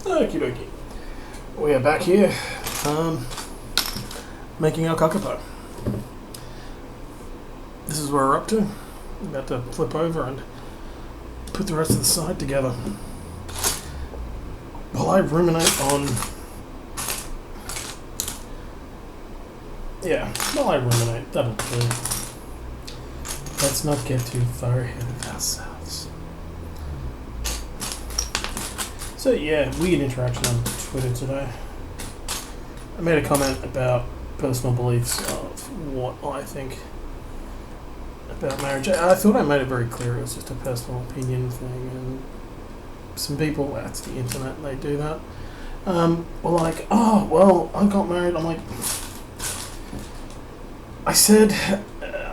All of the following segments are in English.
Okie dokie. We are back here, making our Kaapoo. This is where we're up to. I'm about to flip over and put the rest of the side together. While I ruminate on... Yeah, while I ruminate, that'll do. Let's not get too far ahead of ourselves. So yeah, weird interaction on Twitter today. I made a comment about personal beliefs of what I think about marriage. I thought I made it very clear it was just a personal opinion thing, and some people, that's the internet, they do that. Were like, oh, well, I got married. I'm like, I said,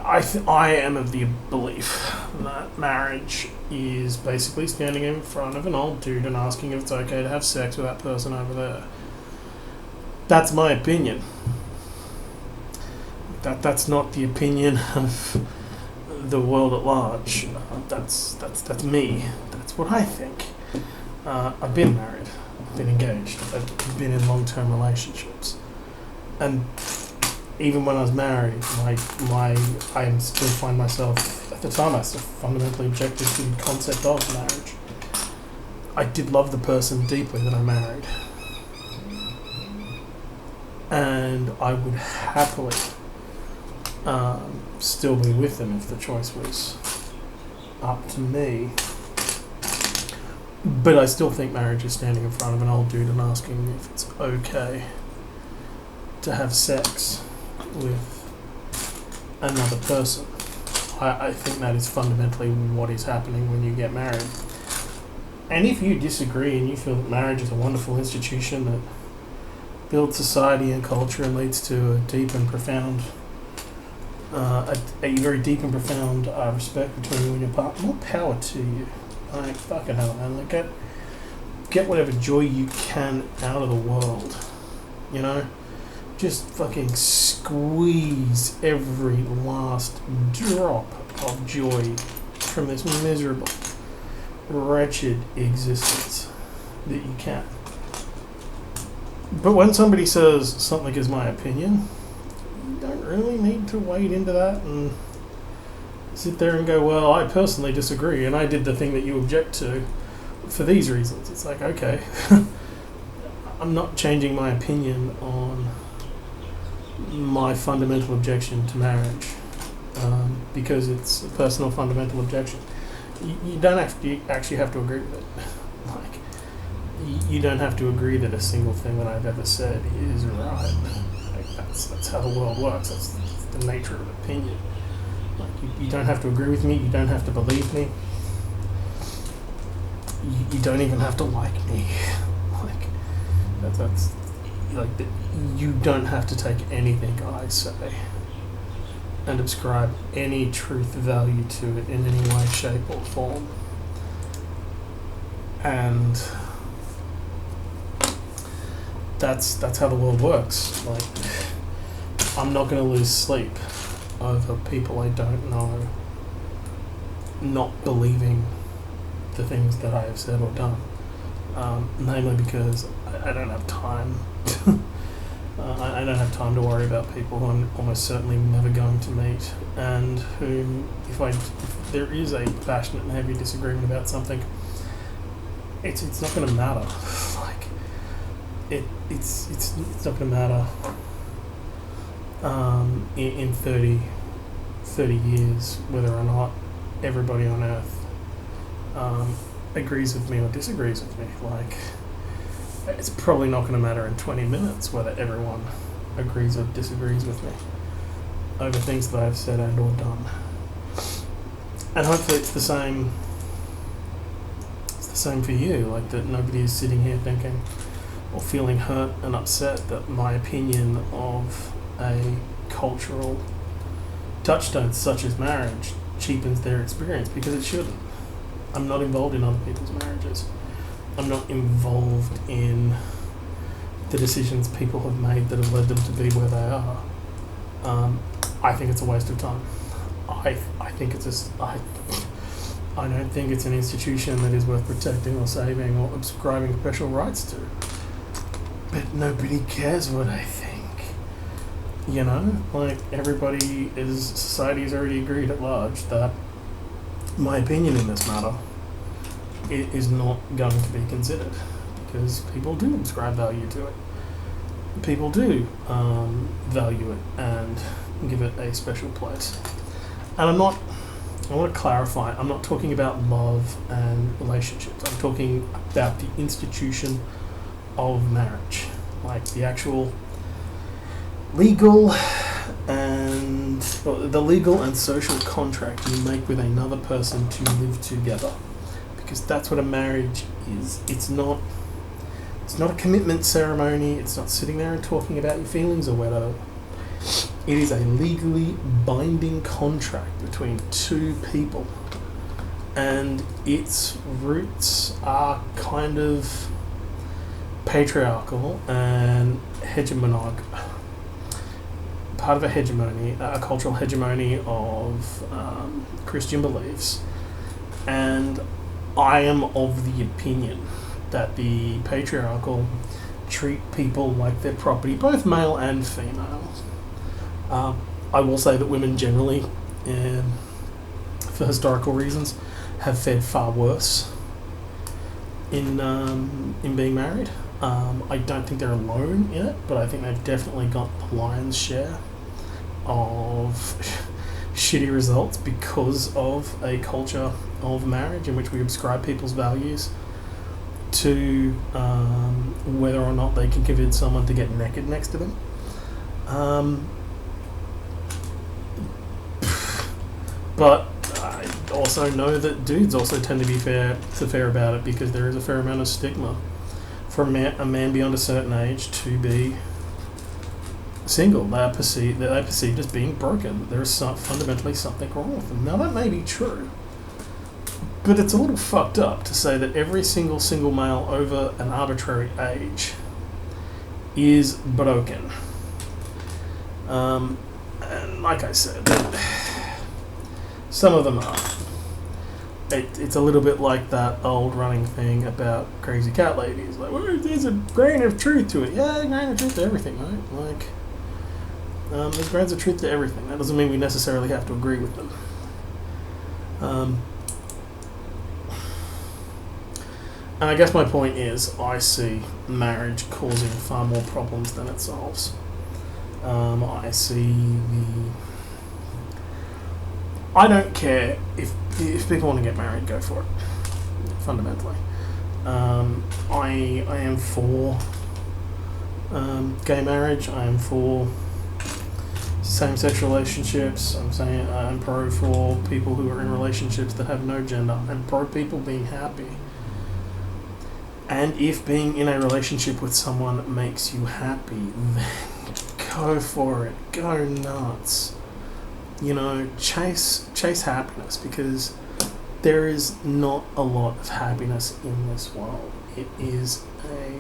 I am of the belief that marriage is basically standing in front of an old dude and asking if it's okay to have sex with that person over there. That's my opinion. That's not the opinion of the world at large. That's me. That's what I think. I've been married. I've been engaged. I've been in long-term relationships, and even when I was married, I still find myself, at the time I still fundamentally objected to the concept of marriage. I did love the person deeply that I married, and I would happily still be with them if the choice was up to me. But I still think marriage is standing in front of an old dude and asking if it's okay to have sex with another person. I think that is fundamentally what is happening when you get married. And if you disagree and you feel that marriage is a wonderful institution that builds society and culture and leads to a deep and profound, a very deep and profound respect between you and your partner, more power to you. Like, fucking hell, man. Like, get whatever joy you can out of the world, you know? Just fucking squeeze every last drop of joy from this miserable, wretched existence that you can. But when somebody says something is my opinion, you don't really need to wade into that and sit there and go, well, I personally disagree and I did the thing that you object to for these reasons. It's like, okay, I'm not changing my opinion on my fundamental objection to marriage because it's a personal fundamental objection. You don't actually have to agree with it. Like, you don't have to agree that a single thing that I've ever said is right. Like, that's how the world works. That's the nature of opinion. Like, you don't have to agree with me. You don't have to believe me. You don't even have to like me. Like, that's like, you don't have to take anything I say and ascribe any truth value to it in any way, shape, or form. And that's how the world works. Like, I'm not going to lose sleep over people I don't know not believing the things that I have said or done. Namely because I don't have time. I don't have time to worry about people who I'm almost certainly never going to meet, and whom, if there is a passionate and heavy disagreement about something, it's not going to matter. Like, it's not going to matter in 30 years whether or not everybody on Earth agrees with me or disagrees with me. Like, it's probably not going to matter in 20 minutes whether everyone agrees or disagrees with me over things that I've said and or done. And hopefully it's the same for you, like that nobody is sitting here thinking or feeling hurt and upset that my opinion of a cultural touchstone such as marriage cheapens their experience, because it shouldn't. I'm not involved in other people's marriages. I'm not involved in the decisions people have made that have led them to be where they are. I think it's a waste of time. I think it's I don't think it's an institution that is worth protecting or saving or subscribing special rights to. But nobody cares what I think. You know, like society has already agreed at large that my opinion in this matter is not going to be considered because people do ascribe value to it. People do value it and give it a special place. And I want to clarify, I'm not talking about love and relationships. I'm talking about the institution of marriage, like the actual legal and social contract you make with another person to live together, because that's what a marriage is. It's not a commitment ceremony. It's not sitting there and talking about your feelings or whatever. It is a legally binding contract between two people, and its roots are kind of patriarchal and hegemonic. Part of a hegemony, a cultural hegemony of Christian beliefs, and I am of the opinion that the patriarchal treat people like their property, both male and female. I will say that women generally, for historical reasons, have fared far worse in being married. I don't think they're alone in it, but I think they've definitely got the lion's share of shitty results because of a culture of marriage in which we ascribe people's values to whether or not they can convince someone to get naked next to them. But I also know that dudes also tend to be fair about it, because there is a fair amount of stigma for a man beyond a certain age to be single. They are perceived as being broken. There is fundamentally something wrong with them. Now that may be true, but it's a little fucked up to say that every single male over an arbitrary age is broken. And like I said, some of them are. It's a little bit like that old running thing about crazy cat ladies. Like, well, there's a grain of truth to it. Yeah, a grain of truth to everything, right? Like, there's grains of truth to everything. That doesn't mean we necessarily have to agree with them. And I guess my point is, I see marriage causing far more problems than it solves. I don't care if people want to get married, go for it. Fundamentally, I am for gay marriage. I am for same-sex relationships. I'm pro for people who are in relationships that have no gender. I'm pro people being happy. And if being in a relationship with someone makes you happy, then go for it. Go nuts. You know, chase happiness, because there is not a lot of happiness in this world. It is a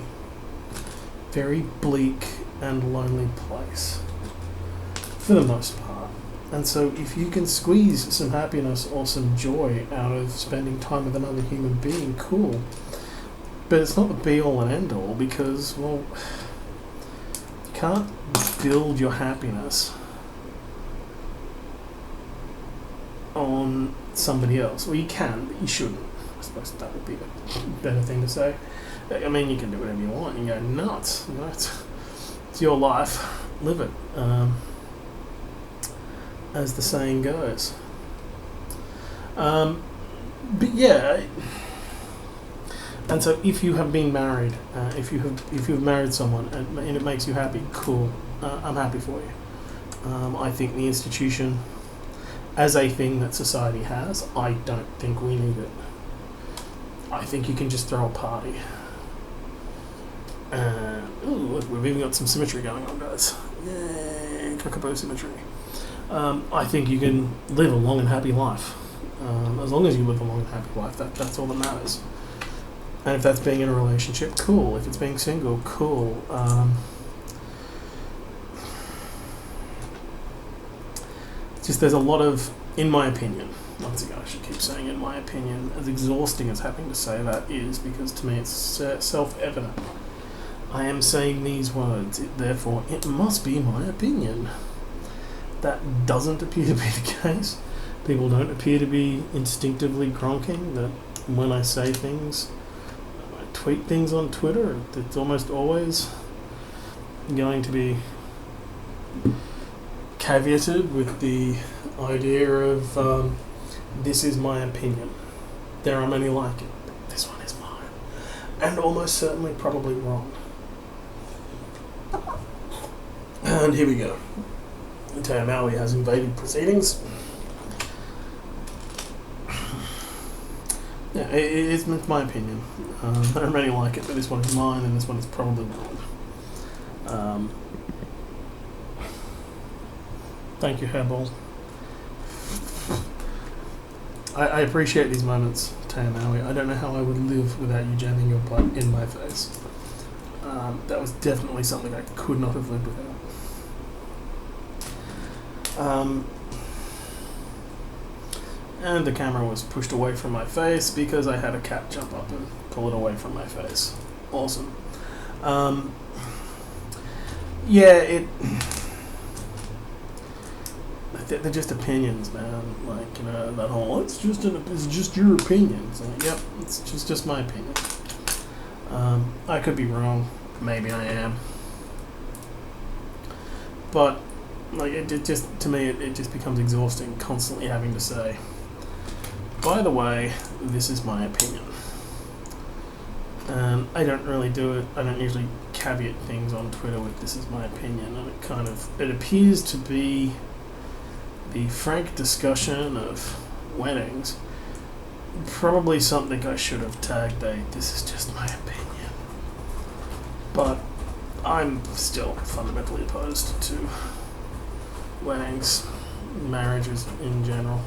very bleak and lonely place for the most part. And so if you can squeeze some happiness or some joy out of spending time with another human being, cool. But it's not the be-all and end-all, because, well, you can't build your happiness on somebody else. Well, you can, but you shouldn't. I suppose that would be a better thing to say. I mean, you can do whatever you want. You can go nuts. You know, it's your life. Live it. As the saying goes. But yeah. And so, if you have been married, if you've married someone and it makes you happy, cool. I'm happy for you. I think the institution, as a thing that society has, I don't think we need it. I think you can just throw a party. Ooh, look, we've even got some symmetry going on, guys. Yay, Kaapoo symmetry. I think you can live a long and happy life. As long as you live a long and happy life, that's all that matters. And if that's being in a relationship, cool. If it's being single, cool. Just there's a lot of, in my opinion, once again, I should keep saying in my opinion, as exhausting as having to say that is, because to me it's self-evident. I am saying these words, therefore it must be my opinion. That doesn't appear to be the case. People don't appear to be instinctively gronking that when I say things, I tweet things on Twitter, it's almost always going to be caveated with the idea of this is my opinion. There are many like it, but this one is mine. And almost certainly probably wrong. And here we go. Teo Maui has invaded proceedings. Yeah, it's my opinion. There are many like it, but this one is mine, and this one is probably wrong. Thank you, Hairball. I appreciate these moments, Teo Maui. I don't know how I would live without you jamming your butt in my face. That was definitely something I could not have lived without. And the camera was pushed away from my face because I had a cat jump up and pull it away from my face. Awesome. Yeah, they're just opinions, man. Like, you know, that whole it's just your opinion. It's like, yep, it's just my opinion. I could be wrong. Maybe I am. But like it just to me it just becomes exhausting constantly having to say, by the way, this is my opinion. And I don't really do it. I don't usually caveat things on Twitter with this is my opinion, and it appears to be the frank discussion of weddings. Probably something I should have tagged this is just my opinion. But I'm still fundamentally opposed to weddings, marriages in general.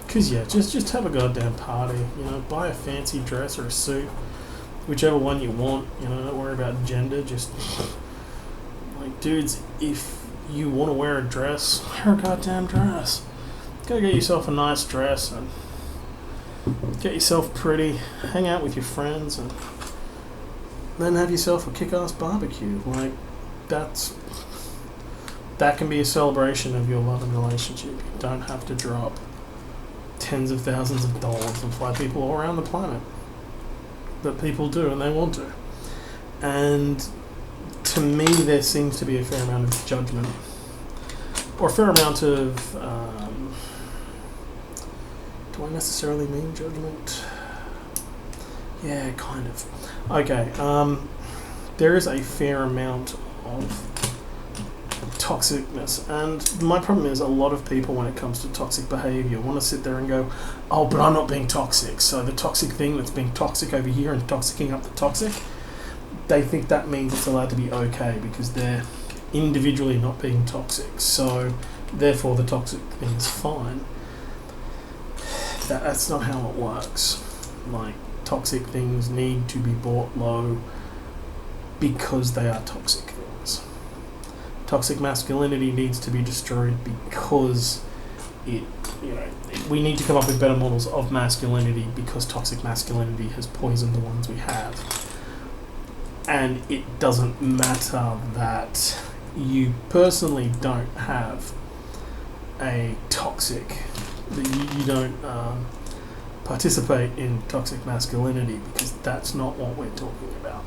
Cause yeah, just have a goddamn party. You know, buy a fancy dress or a suit, whichever one you want. You know, don't worry about gender. Just like dudes, if you want to wear a dress, wear a goddamn dress. Go get yourself a nice dress and get yourself pretty. Hang out with your friends and then have yourself a kick-ass barbecue. Like that can be a celebration of your love and relationship. You don't have to drop tens of thousands of dollars and fly people all around the planet. But people do, and they want to. And to me, there seems to be a fair amount of judgment, or a fair amount of. Do I necessarily mean judgment? Yeah, kind of. Okay, there is a fair amount of toxicness, and my problem is a lot of people, when it comes to toxic behaviour, want to sit there and go, oh, but I'm not being toxic, so the toxic thing that's being toxic over here and toxicking up the toxic, they think that means it's allowed to be okay because they're individually not being toxic, so therefore the toxic thing is fine. That's not how it works. Like, toxic things need to be brought low because they are toxic things. Toxic masculinity needs to be destroyed because we need to come up with better models of masculinity because toxic masculinity has poisoned the ones we have. And it doesn't matter that you personally don't have a toxic, that you don't participate in toxic masculinity, because that's not what we're talking about.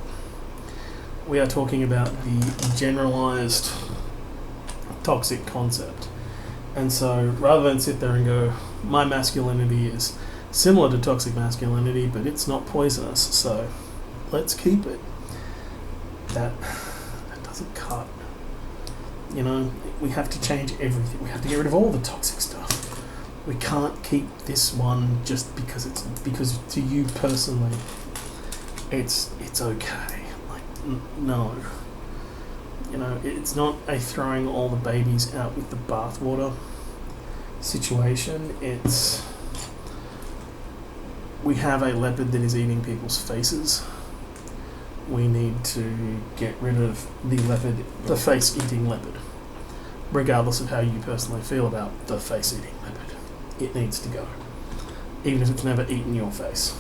We are talking about the generalized toxic concept. And so rather than sit there and go, my masculinity is similar to toxic masculinity, but it's not poisonous, so let's keep it. That doesn't cut. You know, we have to change everything. We have to get rid of all the toxic stuff. We can't keep this one just because to you personally it's okay. Like, no. You know, it's not a throwing all the babies out with the bathwater situation. It's, we have a leopard that is eating people's faces. We need to get rid of the leopard, the face-eating leopard. regardless of how you personally feel about the face-eating leopard. It needs to go, even if it's never eaten your face.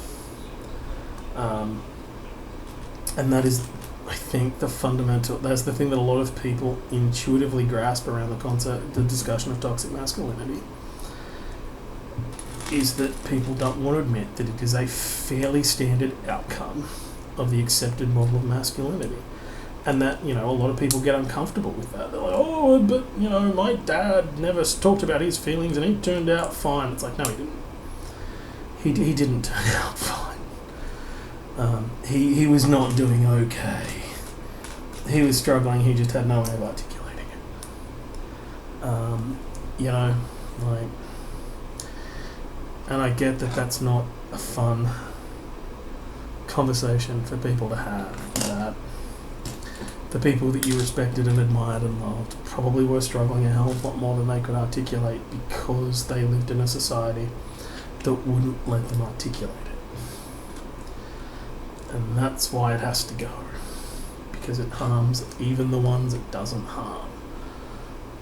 And that is, I think, that's the thing that a lot of people intuitively grasp around the discussion of toxic masculinity, is that people don't want to admit that it is a fairly standard outcome of the accepted model of masculinity. And that, a lot of people get uncomfortable with that. They're like, oh, but, my dad never talked about his feelings and he turned out fine. It's like, no, he didn't. He didn't turn out fine. He was not doing okay. He was struggling, he just had no way of articulating it. And I get that that's not a fun conversation for people to have, that the people that you respected and admired and loved probably were struggling a hell of a lot more than they could articulate because they lived in a society that wouldn't let them articulate it. And that's why it has to go, because it harms even the ones it doesn't harm,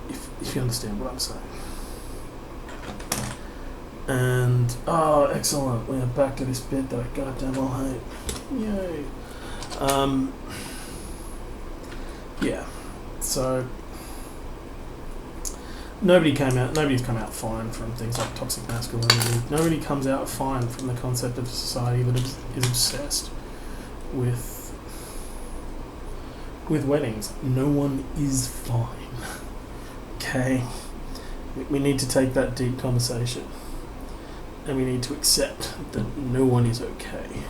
if you understand what I'm saying. And, excellent, we're back to this bit that I goddamn well hate. Yay. Yeah, so nobody's come out fine from things like toxic masculinity. Nobody comes out fine from the concept of a society that is obsessed with weddings. No one is fine. Okay? We need to take that deep conversation. And we need to accept that no one is okay.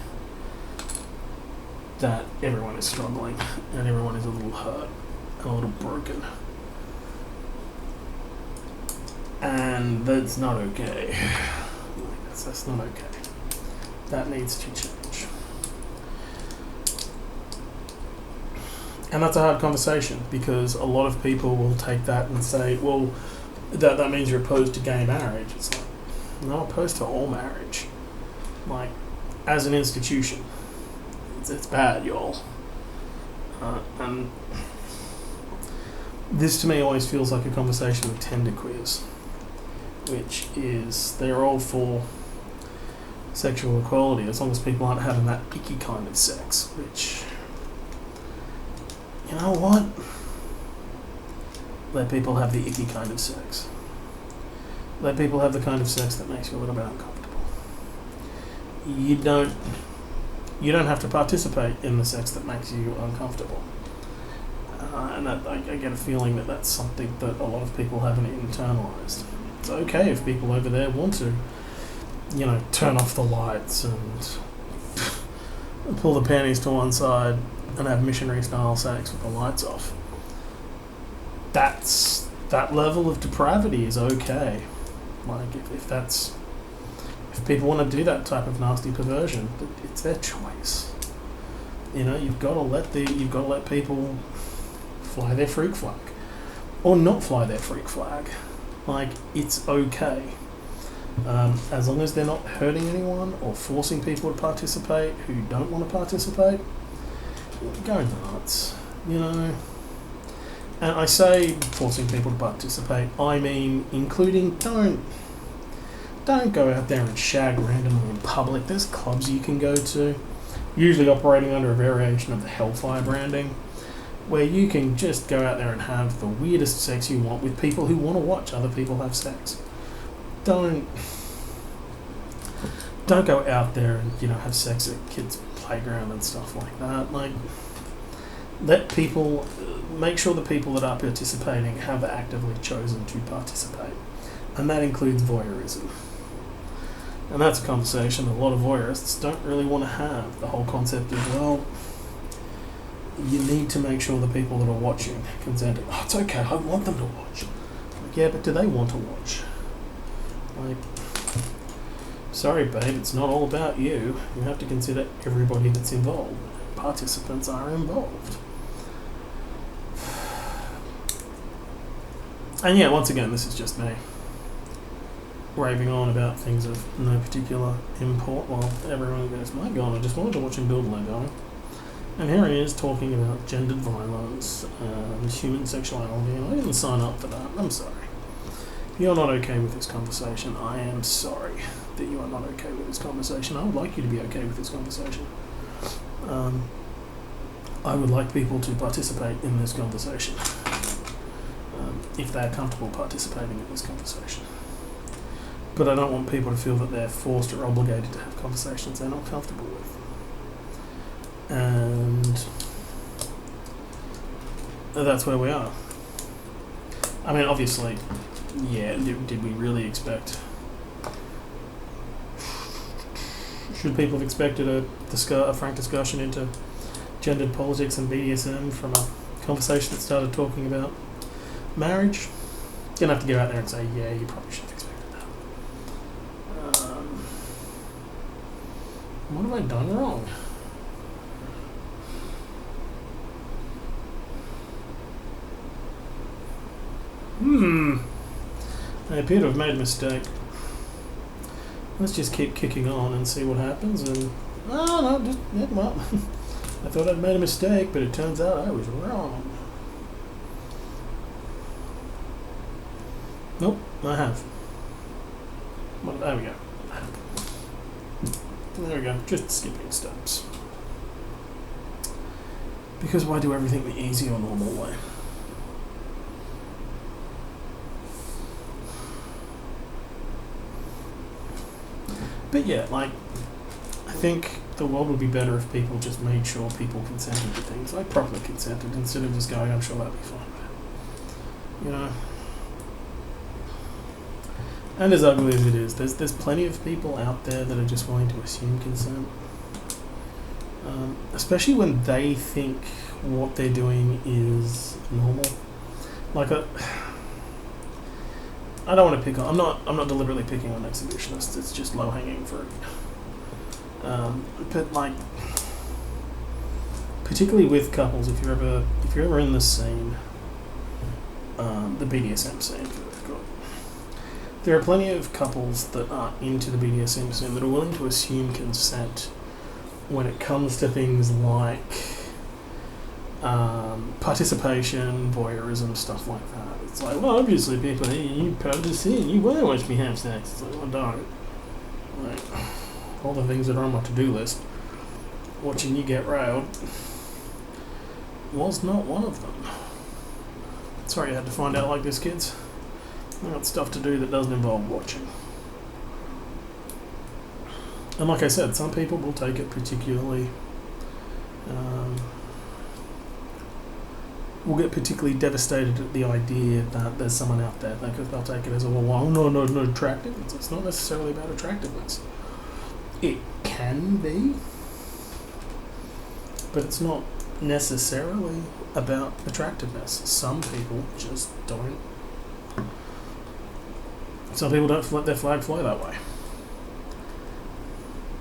That everyone is struggling and everyone is a little hurt and a little broken. And that's not okay. That's not okay. That needs to change. And that's a hard conversation, because a lot of people will take that and say, well, that means you're opposed to gay marriage. It's like, I'm not opposed to all marriage. Like, as an institution, it's bad, y'all. And this to me always feels like a conversation with genderqueers, which is they're all for sexual equality as long as people aren't having that icky kind of sex, which, you know what? Let people have the icky kind of sex. Let people have the kind of sex that makes you a little bit uncomfortable. You don't have to participate in the sex that makes you uncomfortable. And I get a feeling that that's something that a lot of people haven't internalized. It's okay if people over there want to, turn off the lights and pull the panties to one side and have missionary-style sex with the lights off. That level of depravity is okay. Like, if people want to do that type of nasty perversion, it's their choice. You've got to let people fly their freak flag, or not fly their freak flag. Like, it's okay, as long as they're not hurting anyone or forcing people to participate who don't want to participate. Go nuts, And I say forcing people to participate, I mean including don't go out there and shag randomly in public. There's clubs you can go to, usually operating under a variation of the Hellfire branding, where you can just go out there and have the weirdest sex you want with people who want to watch other people have sex. Don't go out there and have sex at kids' playground and stuff like that. Like, make sure the people that are participating have actively chosen to participate, and that includes voyeurism. And that's a conversation that a lot of voyeurists don't really want to have. The whole concept of, well, you need to make sure the people that are watching consented. Oh, it's okay, I want them to watch. Like, yeah, but do they want to watch? Like, sorry, babe, it's not all about you. You have to consider everybody that's involved. Participants are involved. And yeah, once again, this is just me raving on about things of no particular import while everyone goes, my God, I just wanted to watch him build Lego. And here he is talking about gendered violence and human sexuality, and I didn't sign up for that. I'm sorry. If you're not okay with this conversation, I am sorry that you are not okay with this conversation. I would like you to be okay with this conversation. I would like people to participate in this conversation, if they're comfortable participating in this conversation. But I don't want people to feel that they're forced or obligated to have conversations they're not comfortable with. And that's where we are. I mean, obviously, yeah, did we really expect... Should people have expected a frank discussion into gendered politics and BDSM from a conversation that started talking about marriage? Gonna have to get out there and say, yeah, you probably should have expected that. What have I done wrong? I appear to have made a mistake. Let's just keep kicking on and see what happens. And well, I thought I'd made a mistake, but it turns out I was wrong. Nope, I have. Well, there we go. There we go. Just skipping steps. Because why do everything the easy or normal way? But yeah, like, I think the world would be better if people just made sure people consented to things, like properly consented, instead of just going, I'm sure that'll be fine. You know? And as ugly as it is, there's plenty of people out there that are just willing to assume consent. Especially when they think what they're doing is normal. Like I don't want to pick on. I'm not deliberately picking on exhibitionists. It's just low hanging fruit. But like, particularly with couples, if you're ever in the scene, the BDSM scene, there are plenty of couples that are into the BDSM scene that are willing to assume consent when it comes to things like participation, voyeurism, stuff like that. It's like, well, obviously people, hey, you part of the scene, you want to watch me have sex. It's like, well, don't. Like, all the things that are on my to-do list, watching you get railed was not one of them. Sorry you had to find out like this, kids. I got stuff to do that doesn't involve watching. And like I said, some people will take it particularly... will get particularly devastated at the idea that there's someone out there. They'll take it as a, well, no, attractive. It's not necessarily about attractiveness. It can be, but it's not necessarily about attractiveness. Some people just don't. Some people don't let their flag fly that way.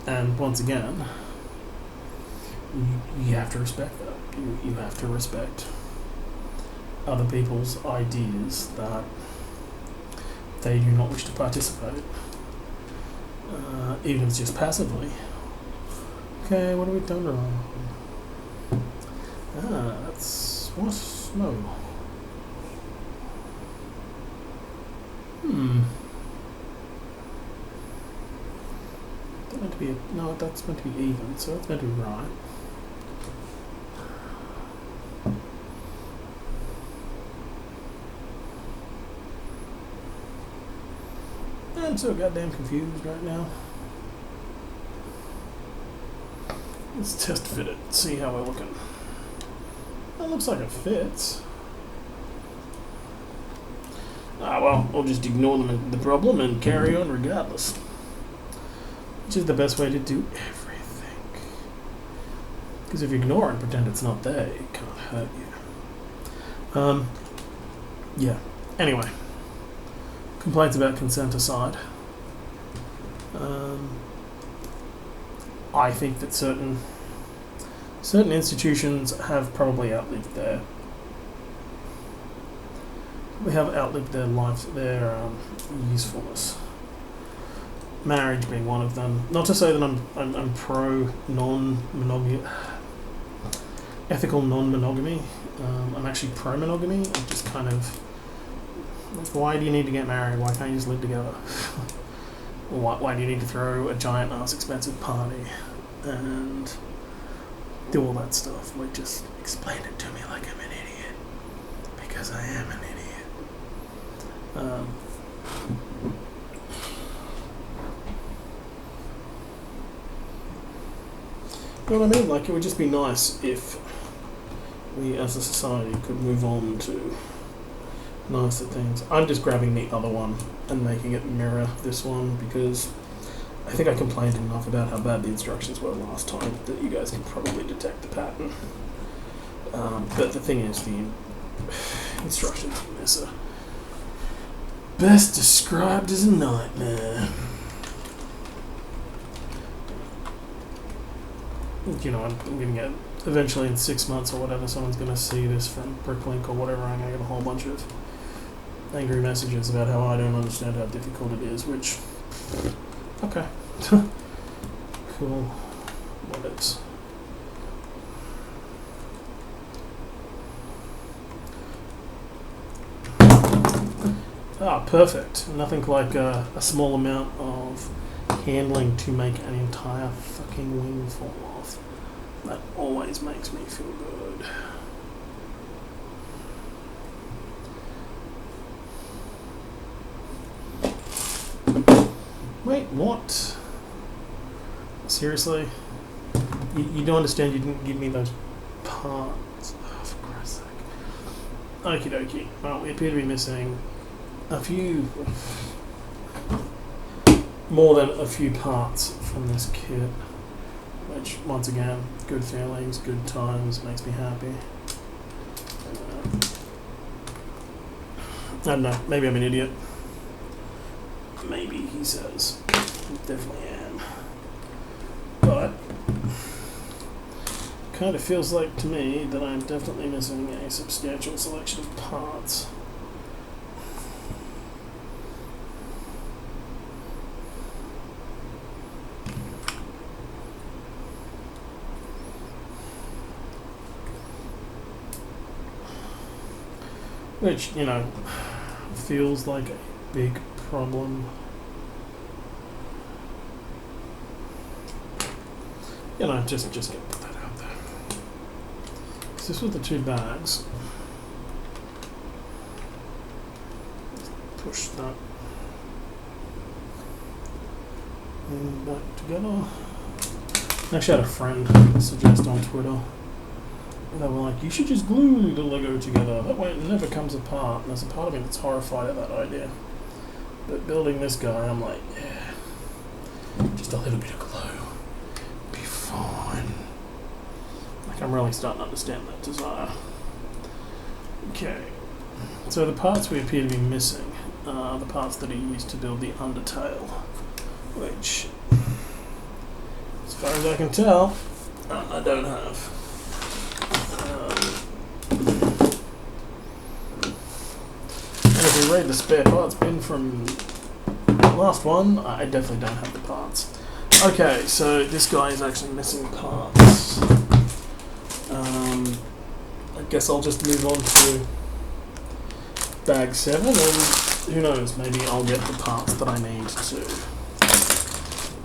And once again, you have to respect that. You have to respect other people's ideas that they do not wish to participate, even if it's just passively. Okay, what have we done wrong? That's what? No. That's meant to be no. That's meant to be even, so that's meant to be right. I'm so goddamn confused right now. Let's test fit it, see how we're looking. That looks like it fits. Well, we'll just ignore the problem and carry on regardless. Which is the best way to do everything. Because if you ignore it and pretend it's not there, it can't hurt you. Yeah. Anyway. Complaints about consent aside, I think that certain institutions have probably outlived their lives, their usefulness. Marriage being one of them. Not to say that I'm pro non-monogamy. ethical non-monogamy. I'm actually pro-monogamy. I'm just kind of like, why do you need to get married? Why can't you just live together? Why do you need to throw a giant ass expensive party and do all that stuff? Like, just explain it to me like I'm an idiot, because I am an idiot. You know what I mean? Like, it would just be nice if we as a society could move on to nicer things. I'm just grabbing the other one and making it mirror this one because I think I complained enough about how bad the instructions were last time that you guys can probably detect the pattern. But the thing is, the instructions in this are best described as a nightmare. You know, I'm going to get, eventually in 6 months or whatever, someone's going to see this from Bricklink or whatever, I'm going to get a whole bunch of angry messages about how I don't understand how difficult it is, which, okay. Cool. What is? Ah, perfect. Nothing like a small amount of handling to make an entire fucking wing fall off. That always makes me feel good. Wait, what? Seriously? You don't understand you didn't give me those parts? Oh, for Christ's sake. Okie dokie. Well, we appear to be missing a few... more than a few parts from this kit. Which, once again, good feelings, good times, makes me happy. I don't know, maybe I'm an idiot. Maybe, he says. Definitely am. But kind of feels like to me that I'm definitely missing a substantial selection of parts. Which, you know, feels like a big problem. You know, just gonna put that out there. Because this was the two bags. Push that and back together. I actually had a friend suggest on Twitter. They were like, you should just glue the Lego together. That way it never comes apart. And there's a part of me that's horrified at that idea. But building this guy, I'm like, yeah, just a little bit of glue. Be fine. Like, I'm really starting to understand that desire. Okay. So the parts we appear to be missing are the parts that are used to build the undertail. Which, as far as I can tell, I don't have. And if we read the spare parts bin from the last one, I definitely don't have the parts. Okay, so this guy is actually missing parts. I guess I'll just move on to bag 7, and who knows, maybe I'll get the parts that I need to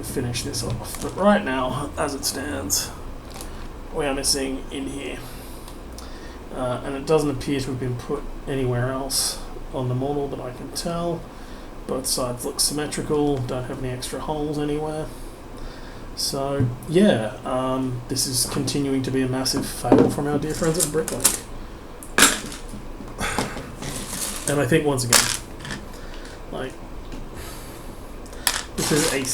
finish this off. But right now, as it stands, we are missing in here. And it doesn't appear to have been put anywhere else on the model that I can tell. Both sides look symmetrical, don't have any extra holes anywhere. So, yeah, this is continuing to be a massive fail from our dear friends at Bricklink. And I think, once again, like, this is a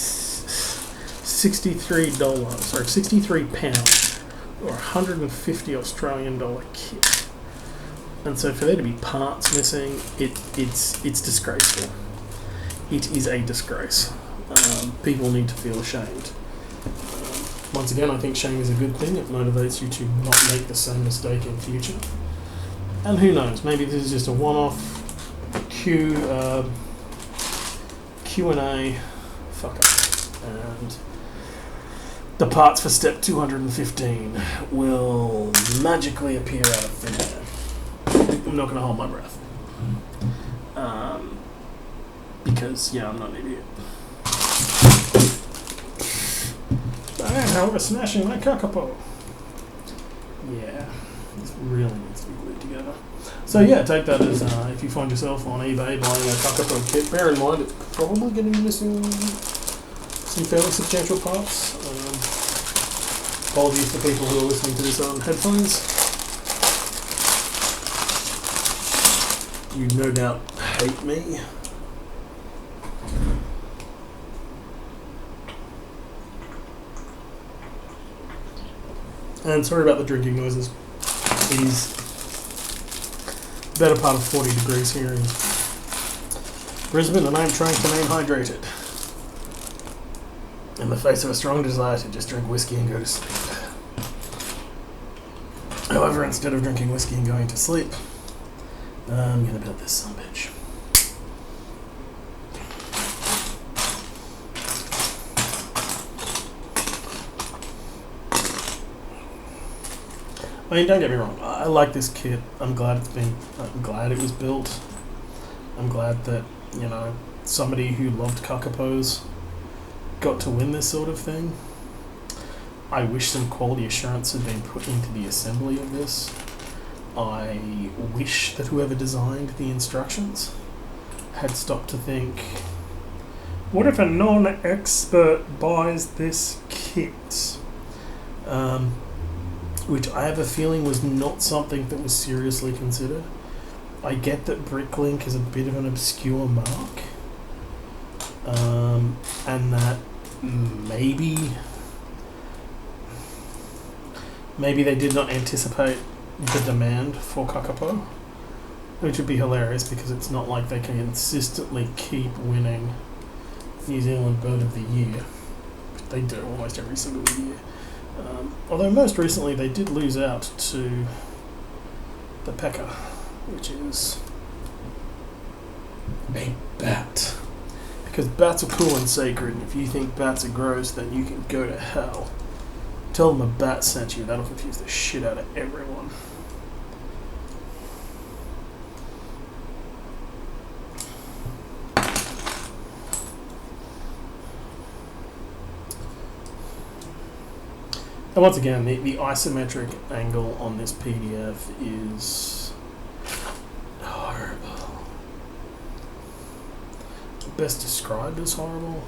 £63, sorry, £63 or $150 Australian dollar kit. And so for there to be parts missing, it's disgraceful. It is a disgrace. People need to feel ashamed. Once again, I think shame is a good thing. It motivates you to not make the same mistake in future. And who knows, maybe this is just a one-off Q&A fuck up. And the parts for step 215 will magically appear out of thin air. I'm not going to hold my breath. Because, yeah, I'm not an idiot. How we're smashing my Kaapoo. Yeah, this really needs to be glued together. So yeah, take that as if you find yourself on eBay buying a Kaapoo kit, bear in mind it's probably going to be missing some fairly substantial parts. Apologies for people who are listening to this on headphones. You no doubt hate me. And sorry about the drinking noises. It is the better part of 40 degrees here in Brisbane, and I'm trying to remain hydrated. In the face of a strong desire to just drink whiskey and go to sleep. However, instead of drinking whiskey and going to sleep, I'm going to build this sumbitch. I mean, don't get me wrong. I like this kit. I'm glad it was built. I'm glad that, you know, somebody who loved Kaapoos got to win this sort of thing. I wish some quality assurance had been put into the assembly of this. I wish that whoever designed the instructions had stopped to think, what if a non-expert buys this kit? Which I have a feeling was not something that was seriously considered. I get that Bricklink is a bit of an obscure mark, and that maybe they did not anticipate the demand for Kaapoo, which would be hilarious because it's not like they can consistently keep winning New Zealand Bird of the Year. They do almost every single year. Although most recently they did lose out to the Pekka, which is a bat. Because bats are cool and sacred, and if you think bats are gross, then you can go to hell. Tell them a bat sent you, that'll confuse the shit out of everyone. And once again, the isometric angle on this PDF is horrible. Best described as horrible.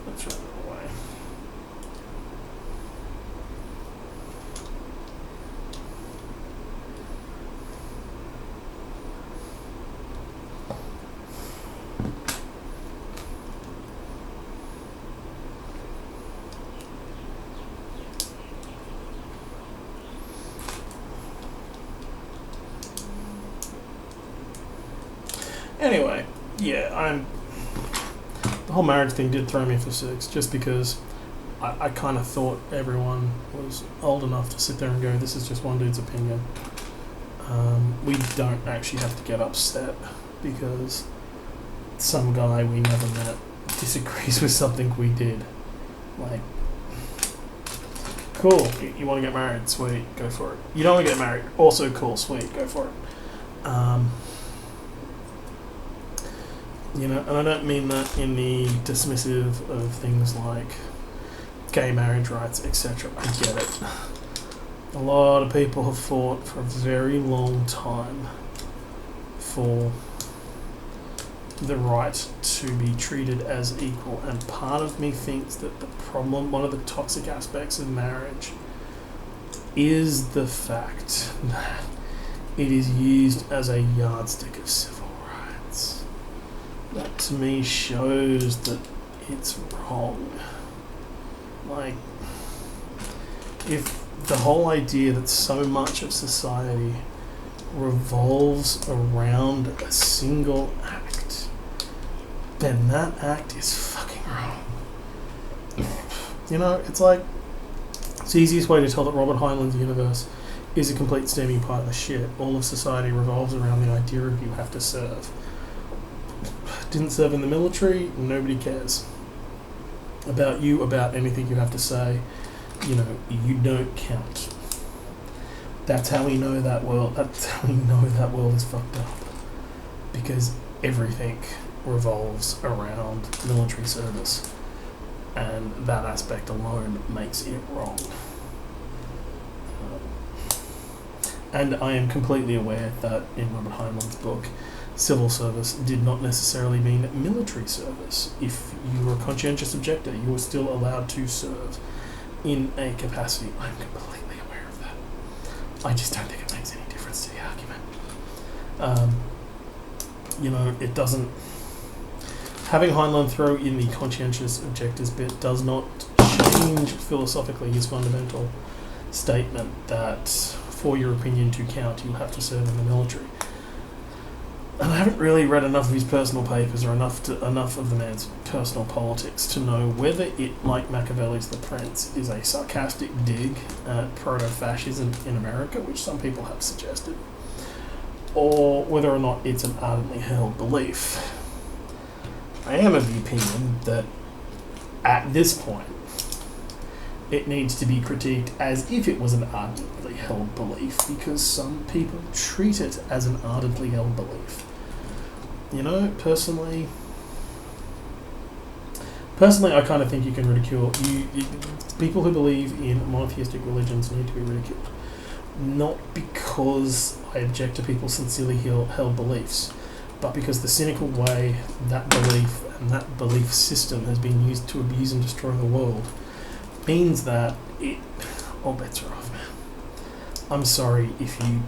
Let's run it away. Anyway, yeah, the whole marriage thing did throw me for six, just because I kind of thought everyone was old enough to sit there and go, this is just one dude's opinion. We don't actually have to get upset because some guy we never met disagrees with something we did. Like, cool, you want to get married, sweet, go for it. You don't want to get married, also cool, sweet, go for it. You know, and I don't mean that in the dismissive of things like gay marriage rights, etc. I get it. A lot of people have fought for a very long time for the right to be treated as equal, and part of me thinks that the problem, one of the toxic aspects of marriage, is the fact that it is used as a yardstick of civil rights. That to me shows that it's wrong. Like, if the whole idea that so much of society revolves around a single act, then that act is fucking wrong. You know, it's like, it's the easiest way to tell that Robert Heinlein's universe is a complete steaming pile of shit. All of society revolves around the idea of you have to serve. Didn't serve in the military, nobody cares. about you, about anything you have to say, you don't count. That's how we know that world. That's how we know that world is fucked up, because everything revolves around military service, and that aspect alone makes it wrong. And I am completely aware that in Robert Heinlein's book, civil service did not necessarily mean military service. If you were a conscientious objector, you were still allowed to serve in a capacity. I'm completely aware of that. I just don't think it makes any difference to the argument. It doesn't... Having Heinlein throw in the conscientious objectors bit does not change philosophically his fundamental statement that for your opinion to count, you have to serve in the military. And I haven't really read enough of his personal papers or enough of the man's personal politics to know whether it, like Machiavelli's The Prince, is a sarcastic dig at proto-fascism in America, which some people have suggested, or whether or not it's an ardently held belief. I am of the opinion that at this point it needs to be critiqued as if it was an ardently held belief, because some people treat it as an ardently held belief. Personally, I kind of think you can ridicule people who believe in monotheistic religions need to be ridiculed, not because I object to people's sincerely held beliefs, but because the cynical way that belief and that belief system has been used to abuse and destroy the world means that all bets are off, man. I'm sorry if you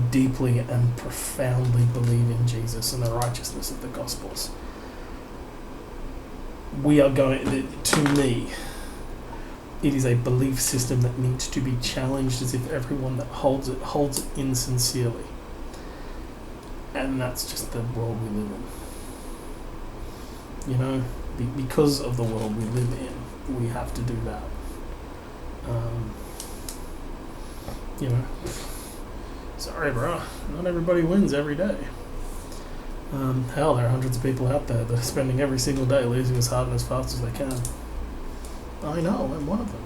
deeply and profoundly believe in Jesus and the righteousness of the Gospels. To me, it is a belief system that needs to be challenged as if everyone that holds it insincerely. And that's just the world we live in. Because of the world we live in, we have to do that. Sorry, bro. Not everybody wins every day. Hell, there are hundreds of people out there that are spending every single day losing as hard and as fast as they can. I know, I'm one of them.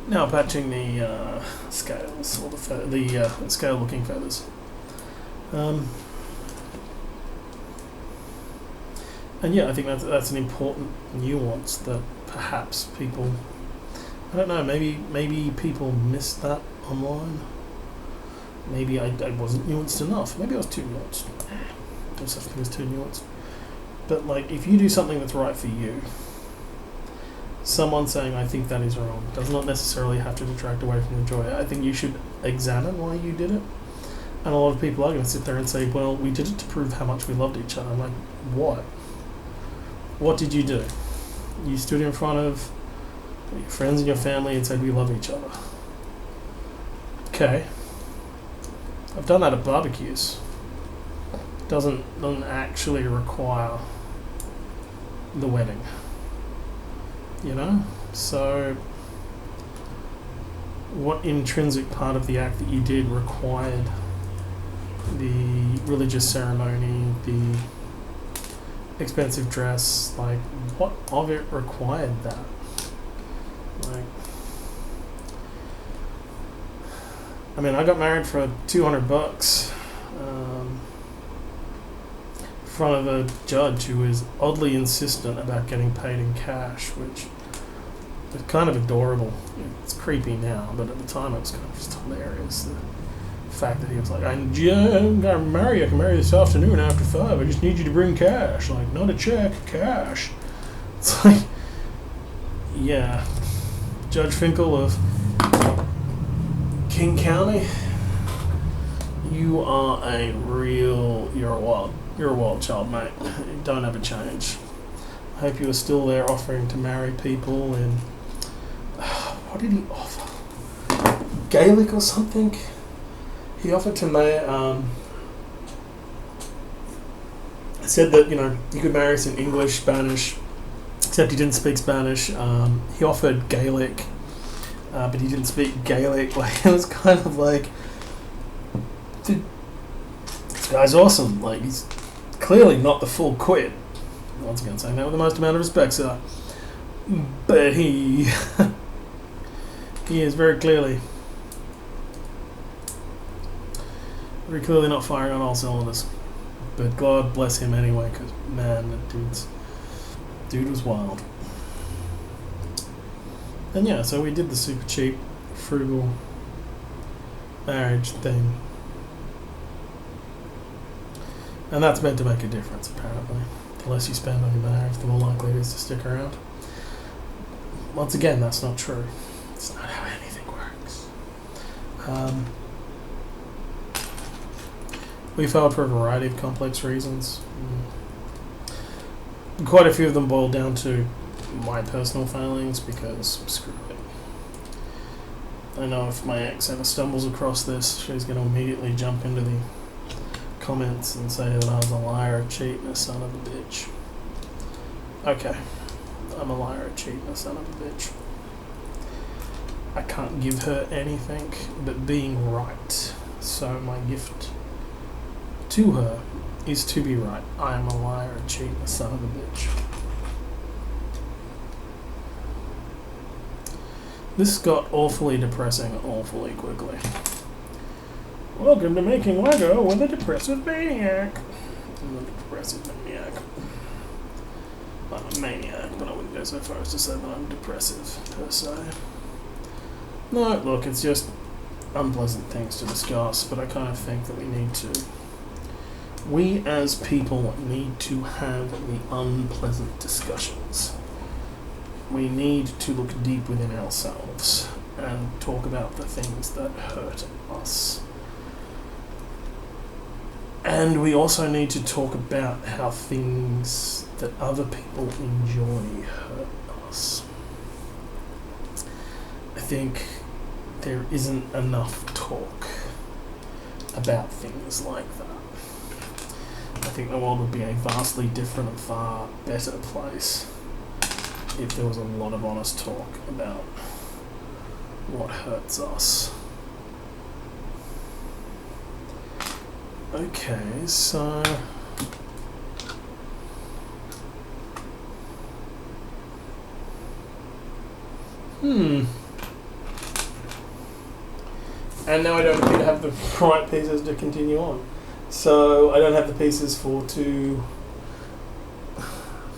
Now patching the scales, or the scale-looking feathers. And yeah, I think that's an important nuance that perhaps people... I don't know, maybe people missed that online. Maybe I wasn't nuanced enough. Maybe I was too nuanced. There's such a thing as too nuanced. But if you do something that's right for you, someone saying, I think that is wrong, does not necessarily have to detract away from the joy. I think you should examine why you did it. And a lot of people are going to sit there and say, well, we did it to prove how much we loved each other. I'm like, what? What did you do? You stood in front of your friends and your family and said, we love each other. Okay. I've done that at barbecues. Doesn't actually require the wedding. So what intrinsic part of the act that you did required the religious ceremony, the expensive dress? What of it required that? I got married for $200 in front of a judge who was oddly insistent about getting paid in cash, which was kind of adorable. It's creepy now, but at the time it was kind of just hilarious. The fact that he was like, I'm gonna marry you. I can marry you this afternoon after 5. I just need you to bring cash. Not a check, cash. It's like, yeah. Judge Finkel of King County, you are you're a wild child, mate. You don't ever change. I hope you are still there offering to marry people and what did he offer? Gaelic or something? He offered to marry, said that, you could marry us in English, Spanish, except he didn't speak Spanish. He offered Gaelic, but he didn't speak Gaelic. It was kind of like, dude, this guy's awesome. He's clearly not the full quid. Once again, saying that with the most amount of respect, sir. But he is very clearly not firing on all cylinders. But God bless him anyway, because man, that dude was wild. And yeah, so we did the super cheap, frugal marriage thing. And that's meant to make a difference, apparently. The less you spend on your marriage, the more likely it is to stick around. Once again, that's not true. It's not how anything works. We failed for a variety of complex reasons. Quite a few of them boiled down to my personal failings, because screw it. I know if my ex ever stumbles across this, she's going to immediately jump into the comments and say that I was a liar, a cheat, and a son of a bitch. Okay, I'm a liar, a cheat, and a son of a bitch. I can't give her anything but being right. So my gift to her is to be right. I am a liar, a cheat, and a son of a bitch. This got awfully depressing awfully quickly. Welcome to making Lego with a depressive maniac. I'm a depressive maniac. I'm a maniac, but I wouldn't go so far as to say that I'm depressive, per se. No, look, it's just unpleasant things to discuss, but I kind of think that we as people need to have the unpleasant discussions. We need to look deep within ourselves and talk about the things that hurt us. And we also need to talk about how things that other people enjoy hurt us. I think there isn't enough talk about things like that. I think the world would be a vastly different and far better place if there was a lot of honest talk about what hurts us. Okay, so and now I don't appear to have the right pieces to continue on. So I don't have the pieces for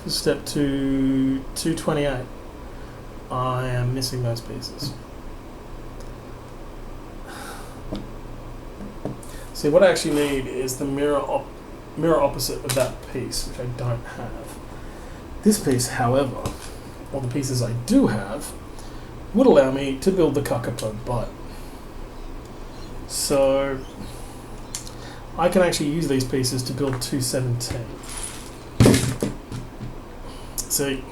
step 228. I am missing those pieces. See, what I actually need is the mirror opposite of that piece, which I don't have. This piece, however, or the pieces I do have, would allow me to build the Kaapoo butt. So I can actually use these pieces to build 217. See,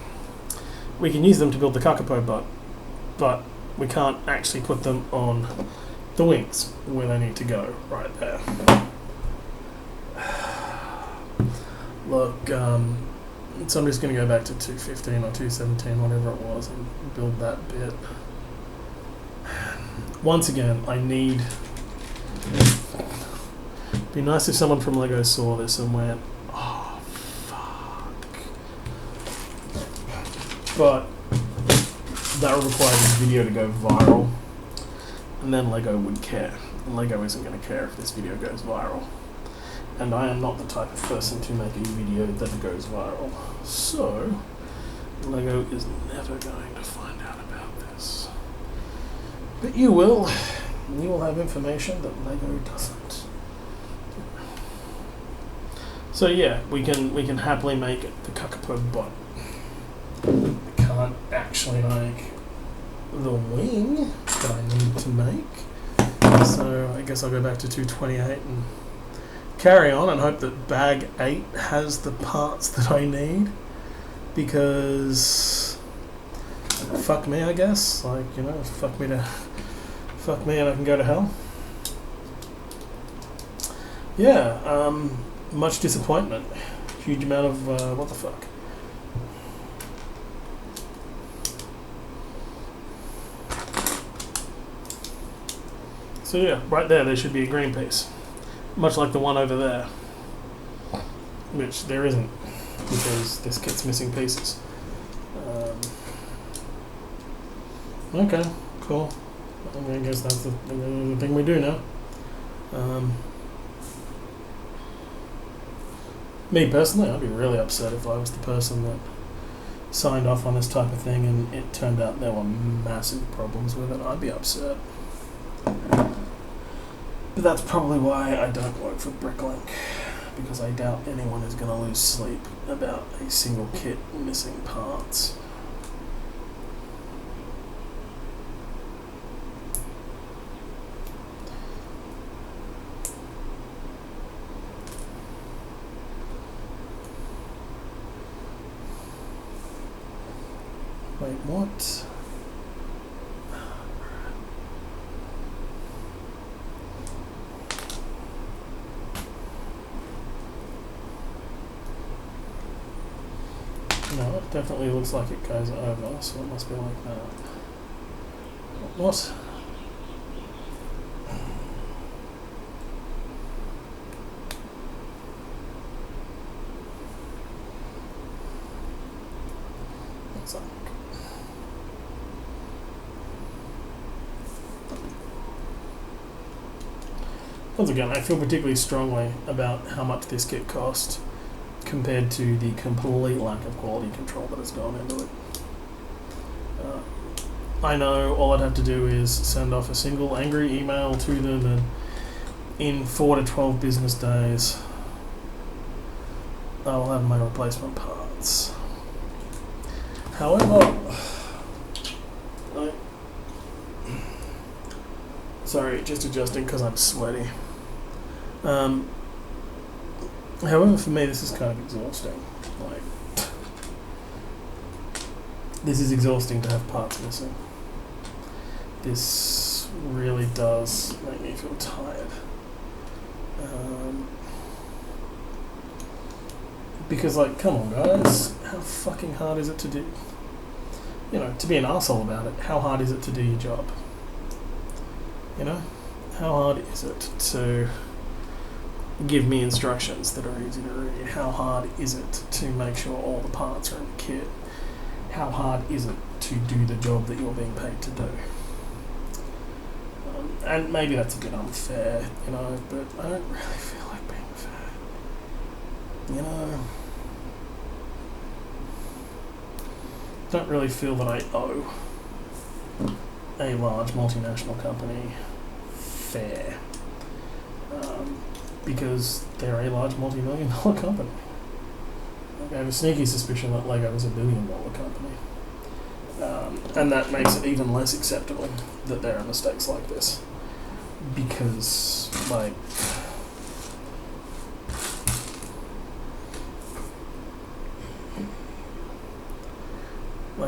we can use them to build the Kaapoo butt, but we can't actually put them on the wings where they need to go, right there. Look, so I'm just going to go back to 215 or 217, whatever it was, and build that bit. Once again, I need... It'd be nice if someone from LEGO saw this and went, oh, fuck. But that would require this video to go viral, and then LEGO would care. And LEGO isn't going to care if this video goes viral. And I am not the type of person to make a video that goes viral. So, LEGO is never going to find out about this. But you will. You will have information that LEGO doesn't. So yeah, we can happily make it the Kaapoo butt. We can't actually make the wing that I need to make. So I guess I'll go back to 228 and carry on and hope that bag 8 has the parts that I need, because fuck me, I guess. Like, you know, fuck me and I can go to hell. Yeah, much disappointment. Huge amount of what the fuck. So yeah, right there should be a green piece. Much like the one over there. which there isn't, because this kit's missing pieces. Okay, cool. I guess that's the thing we do now. Me personally, I'd be really upset if I was the person that signed off on this type of thing and it turned out there were massive problems with it. I'd be upset. But that's probably why I don't work for Bricklink, because I doubt anyone is going to lose sleep about a single kit missing parts. Wait, what? No, it definitely looks like it goes over, so it must be like that. What? What's that? Once again, I feel particularly strongly about how much this kit cost compared to the complete lack of quality control that has gone into it. I know all I'd have to do is send off a single angry email to them, and in 4 to 12 business days I will have my replacement parts. However, sorry, just adjusting because I'm sweaty. However, for me, this is kind of exhausting. Like, this is exhausting to have parts missing. This really does make me feel tired. Because, like, come on, guys, how fucking hard is it to do? You know, to be an arsehole about it, how hard is it to do your job? You know? How hard is it to give me instructions that are easy to read? How hard is it to make sure all the parts are in the kit? How hard is it to do the job that you're being paid to do? And maybe that's a bit unfair, you know, but I don't really feel like being fair. You know? I don't really feel that I owe a large multinational company fair. Because they're a large multi-million-dollar company. Like, I have a sneaky suspicion that Lego is a billion-dollar company. And that makes it even less acceptable that there are mistakes like this. Because, like,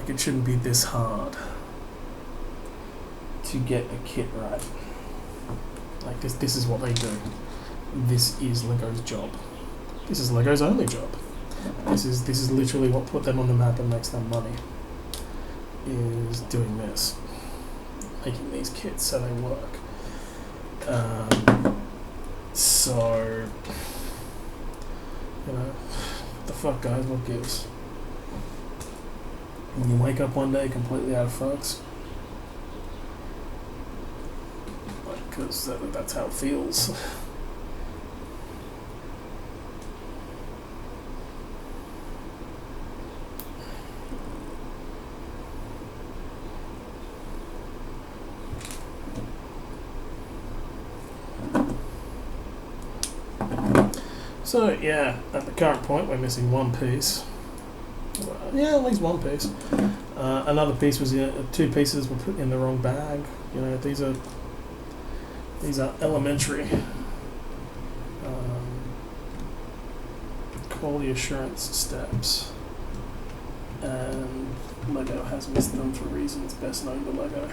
it shouldn't be this hard to get a kit right. Like, this is what they do. This is Lego's job. This is Lego's only job. This is literally what put them on the map and makes them money. Is doing this, making these kits so they work. So, you know, what the fuck, guys? What gives? When you wake up one day completely out of fucks, because that's how it feels. So yeah, at the current point we're missing one piece. Yeah, at least one piece. Another piece was two pieces were put in the wrong bag. You know, these are elementary quality assurance steps, and Lego has missed them for reasons best known to Lego.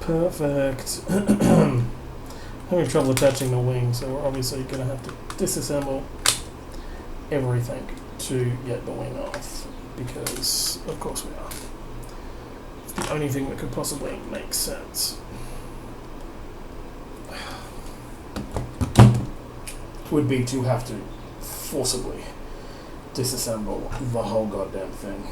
Perfect. Having trouble attaching the wing, so we're obviously going to have to disassemble everything to get the wing off, because of course we are. It's the only thing that could possibly make sense. Would be to have to forcibly disassemble the whole goddamn thing.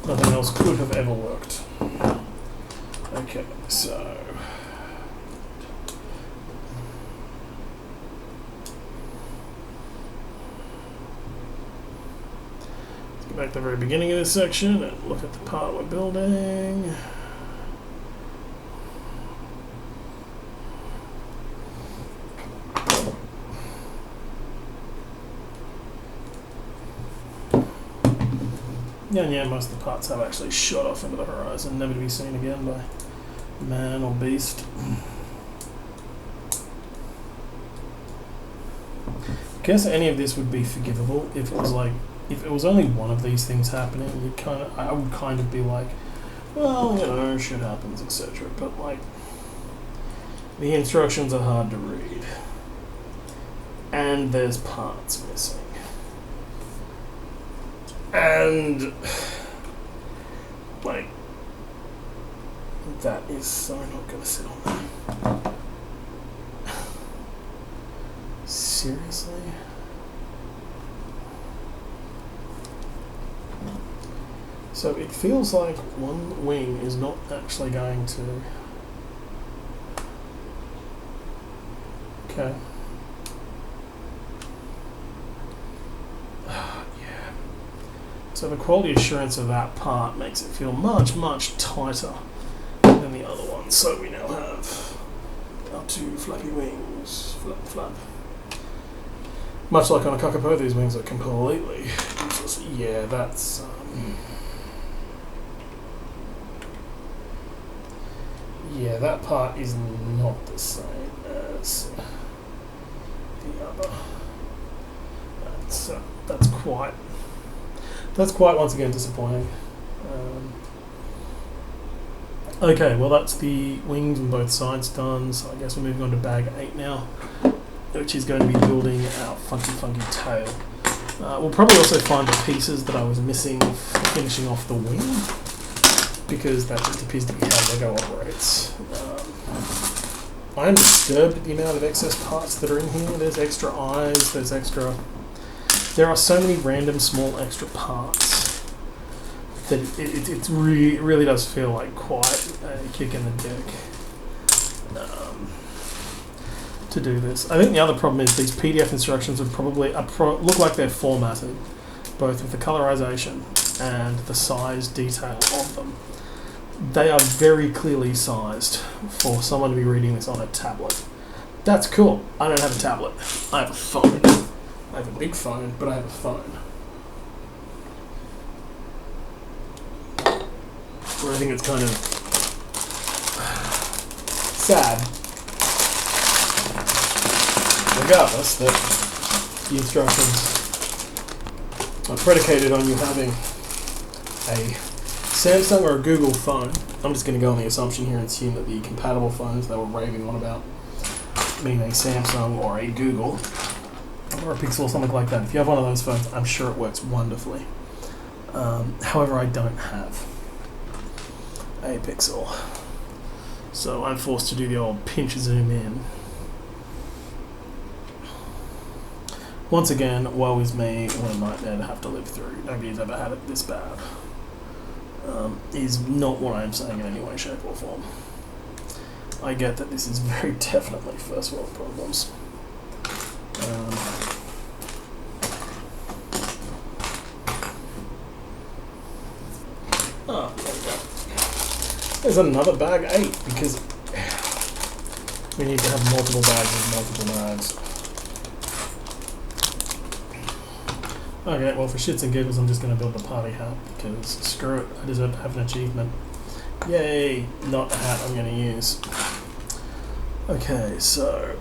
Nothing else could have ever worked. Okay, so let's go back to the very beginning of this section and look at the part we're building. Yeah, most of the parts have actually shot off into the horizon, never to be seen again by man or beast. I guess any of this would be forgivable if it was like, if it was only one of these things happening, I would kind of be like, well, you know, shit happens, etc. But like, the instructions are hard to read, and there's parts missing. And like, that is so not gonna sit on there. Seriously? So it feels like one wing is not actually going to. Okay. So the quality assurance of that part makes it feel much, much tighter than the other one. So we now have our two flappy wings, flap, flap. Much like on a Kaapoo, these wings are completely useless. Yeah, that's yeah, that part is not the same as the other. That's quite once again disappointing. Okay, well that's the wings on both sides done, so I guess we're moving on to bag 8 now, which is going to be building our funky tail. We'll probably also find the pieces that I was missing finishing off the wing, because that just appears to be how Lego operates. I am disturbed at the amount of excess parts that are in here. There's extra eyes, there are so many random small extra parts that it really does feel like quite a kick in the dick to do this. I think the other problem is these PDF instructions would probably look like they're formatted, both with the colorization and the size detail of them. They are very clearly sized for someone to be reading this on a tablet. That's cool. I don't have a tablet. I have a phone. I have a big phone, but I have a phone. Where I think it's kind of sad, regardless, that the instructions are predicated on you having a Samsung or a Google phone. I'm just going to go on the assumption here and assume that the compatible phones they were raving on about mean a Samsung or a Google or a Pixel or something like that. If you have one of those phones, I'm sure it works wonderfully. However, I don't have a Pixel, so I'm forced to do the old pinch zoom in. Once again, woe is me, what a nightmare to have to live through. Nobody's ever had it this bad. Is not what I'm saying in any way, shape or form. I get that this is very definitely first world problems. There we go. There's another bag 8, because we need to have multiple bags with multiple bags. Okay, well for shits and giggles I'm just going to build the party hat, because screw it, I deserve to have an achievement. Yay, not a hat I'm going to use. Okay, so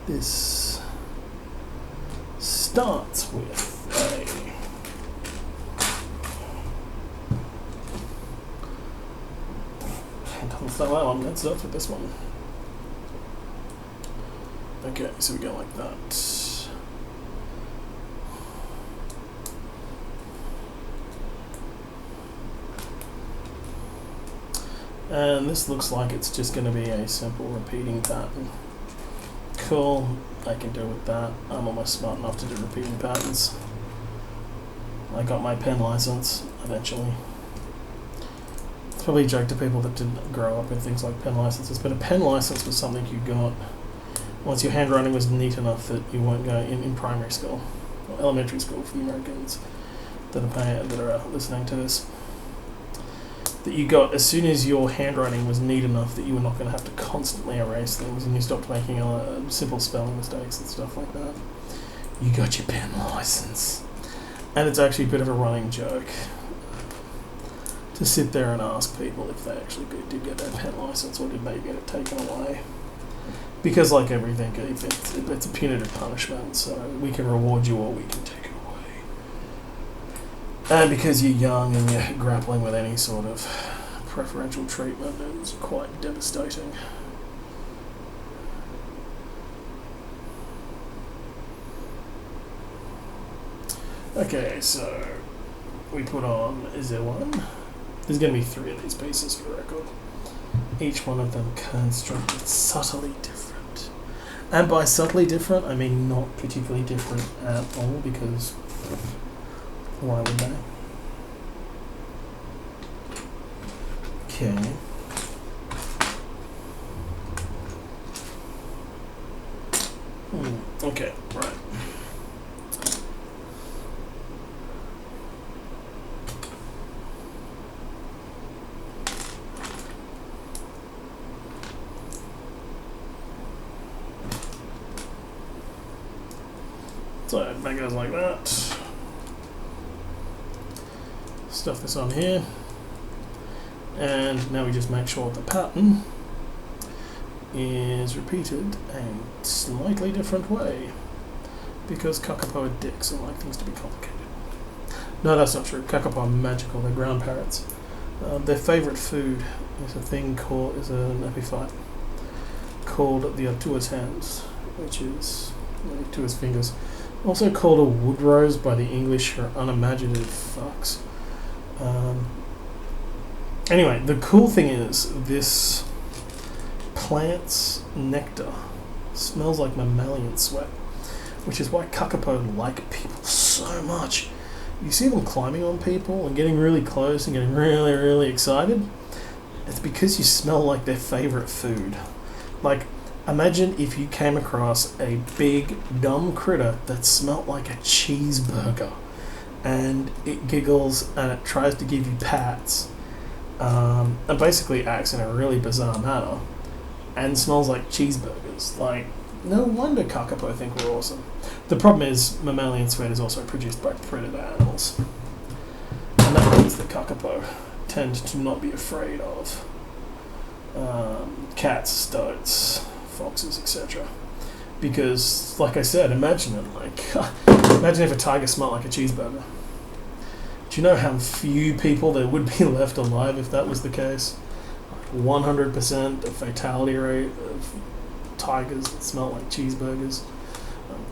this starts with a that one. Let's start with this one. Okay, so we go like that. And this looks like it's just going to be a simple repeating pattern. Cool, I can do with that. I'm almost smart enough to do repeating patterns. I got my pen license eventually. It's probably a joke to people that didn't grow up with things like pen licenses, but a pen license was something you got once your handwriting was neat enough that you weren't going in primary school, or elementary school for the Americans that are listening to this. That you got as soon as your handwriting was neat enough that you were not going to have to constantly erase things, and you stopped making simple spelling mistakes and stuff like that. You got your pen license. And it's actually a bit of a running joke to sit there and ask people if they actually did get their pen license or did they get it taken away. Because like everything, it's a punitive punishment, so we can reward you or we can take it away. And because you're young and you're grappling with any sort of preferential treatment, it's quite devastating. Okay, so we put on, is there one? There's going to be 3 of these pieces for the record. Each one of them constructed subtly different. And by subtly different, I mean not particularly different at all, because why would they? Okay. Okay, right. So that goes like that. Stuff this on here. And now we just make sure the pattern is repeated a slightly different way. Because Kaapoo are dicks and like things to be complicated. No, that's not true. Kaapoo are magical. They're ground parrots. Their favourite food is an epiphyte called the Atua's hands, which is Atua's fingers. Also called a wood rose by the English for unimaginative fucks. Anyway, the cool thing is this plant's nectar smells like mammalian sweat, which is why Kaapoo like people so much. You see them climbing on people and getting really close and getting really, really excited. It's because you smell like their favourite food. Like, imagine if you came across a big, dumb critter that smelt like a cheeseburger and it giggles and it tries to give you pats and basically acts in a really bizarre manner and smells like cheeseburgers. Like, no wonder Kaapoo think we're awesome. The problem is mammalian sweat is also produced by predator animals. And that means that Kaapoo tend to not be afraid of cats, stoats, foxes, etc. Because, like I said, imagine if a tiger smelled like a cheeseburger. Do you know how few people there would be left alive if that was the case? 100% fatality rate of tigers that smell like cheeseburgers.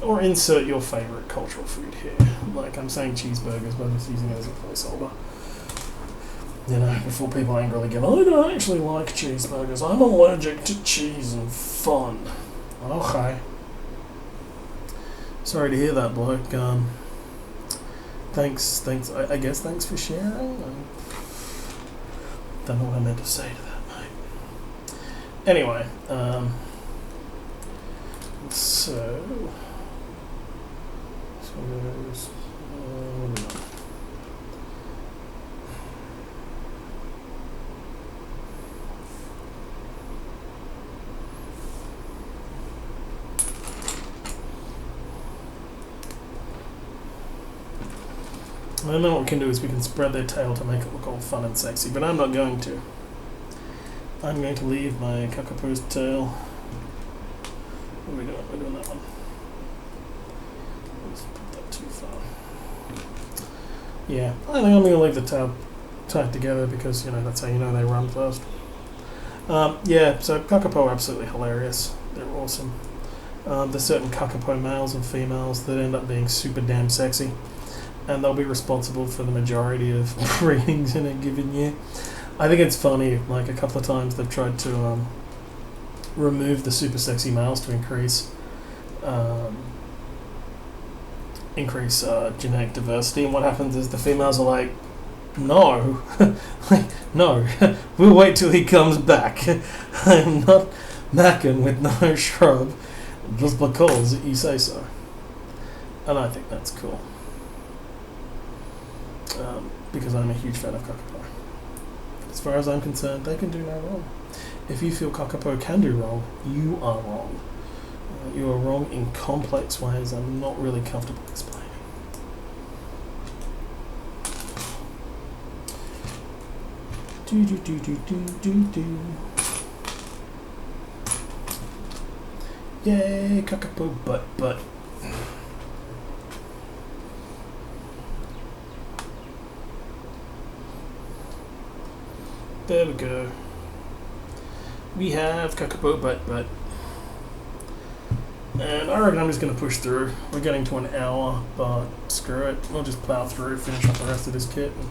Or insert your favourite cultural food here. Like, I'm saying cheeseburgers, but I'm just using it as a placeholder. You know, before people angrily go, I don't actually like cheeseburgers. I'm allergic to cheese and fun. Okay. Sorry to hear that, bloke. Thanks. I guess thanks for sharing. Don't know what I meant to say to that, mate. Anyway, so there's I don't know what we can do is we can spread their tail to make it look all fun and sexy, but I'm not going to. I'm going to leave my Kaapoo's tail What are we doing? We're doing that one. Let's put that too far. Yeah, I think I'm going to leave the tail tied together because, you know, that's how you know they run first. Yeah, so Kaapoo are absolutely hilarious. They're awesome. There's certain Kaapoo males and females that end up being super damn sexy, and they'll be responsible for the majority of breedings in a given year. I think it's funny, like a couple of times they've tried to remove the super sexy males to increase genetic diversity, and what happens is the females are like, no, like, no, we'll wait till he comes back. I'm not macking with no shrub just because you say so. And I think that's cool. Because I'm a huge fan of Kaapoo. As far as I'm concerned, they can do no wrong. If you feel Kaapoo can do wrong, you are wrong. You are wrong in complex ways I'm not really comfortable explaining. Do do do do do do do. Yay, Kaapoo butt. There we go. We have Kaapoo butt. And I reckon I'm just going to push through. We're getting to an hour, but screw it. We'll just plow through, finish up the rest of this kit, and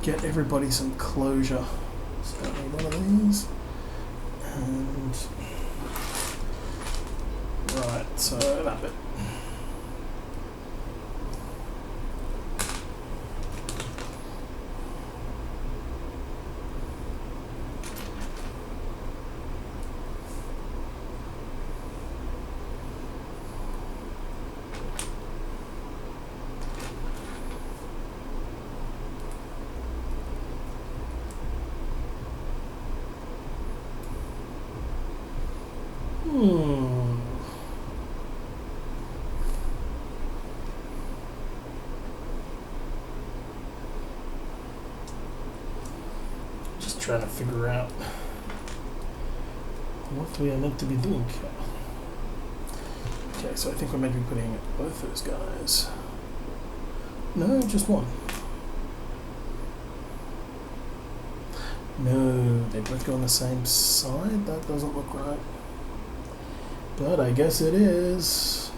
get everybody some closure. So I need one of these. And right, so that bit. Just trying to figure out what we are meant to be doing here. Okay, so I think we're meant to be putting both those guys. No, just one. No, they both go on the same side? That doesn't look right. But I guess it is.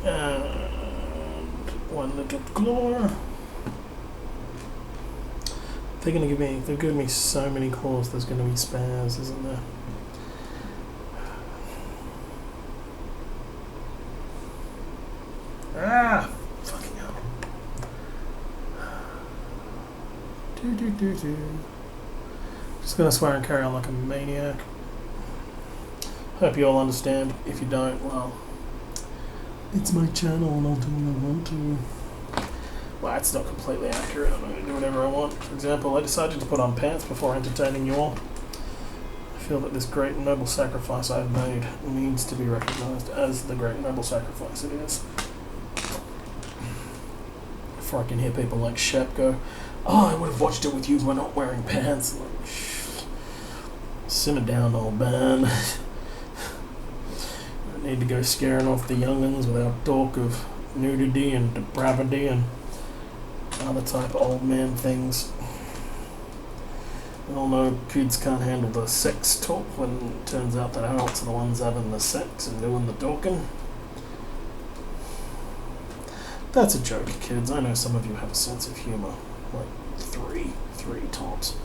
And one little claw. They're gonna give me. They've given me so many claws. There's gonna be spares, isn't there? Ah, fucking hell. Do. Just gonna swear and carry on like a maniac. Hope you all understand. If you don't, well, it's my channel and I'll do what I want to. Well, it's not completely accurate. I'm going to do whatever I want. For example, I decided to put on pants before entertaining you all. I feel that this great and noble sacrifice I've made needs to be recognised as the great and noble sacrifice it is. Before I can hear people like Shep go, oh, I would have watched it with you by not wearing pants. Like, simmer down, old man. Need to go scaring off the young'uns without talk of nudity and depravity and other type of old man things. We all know kids can't handle the sex talk when it turns out that adults are the ones having the sex and doing the talking. That's a joke, kids. I know some of you have a sense of humour. Like three tops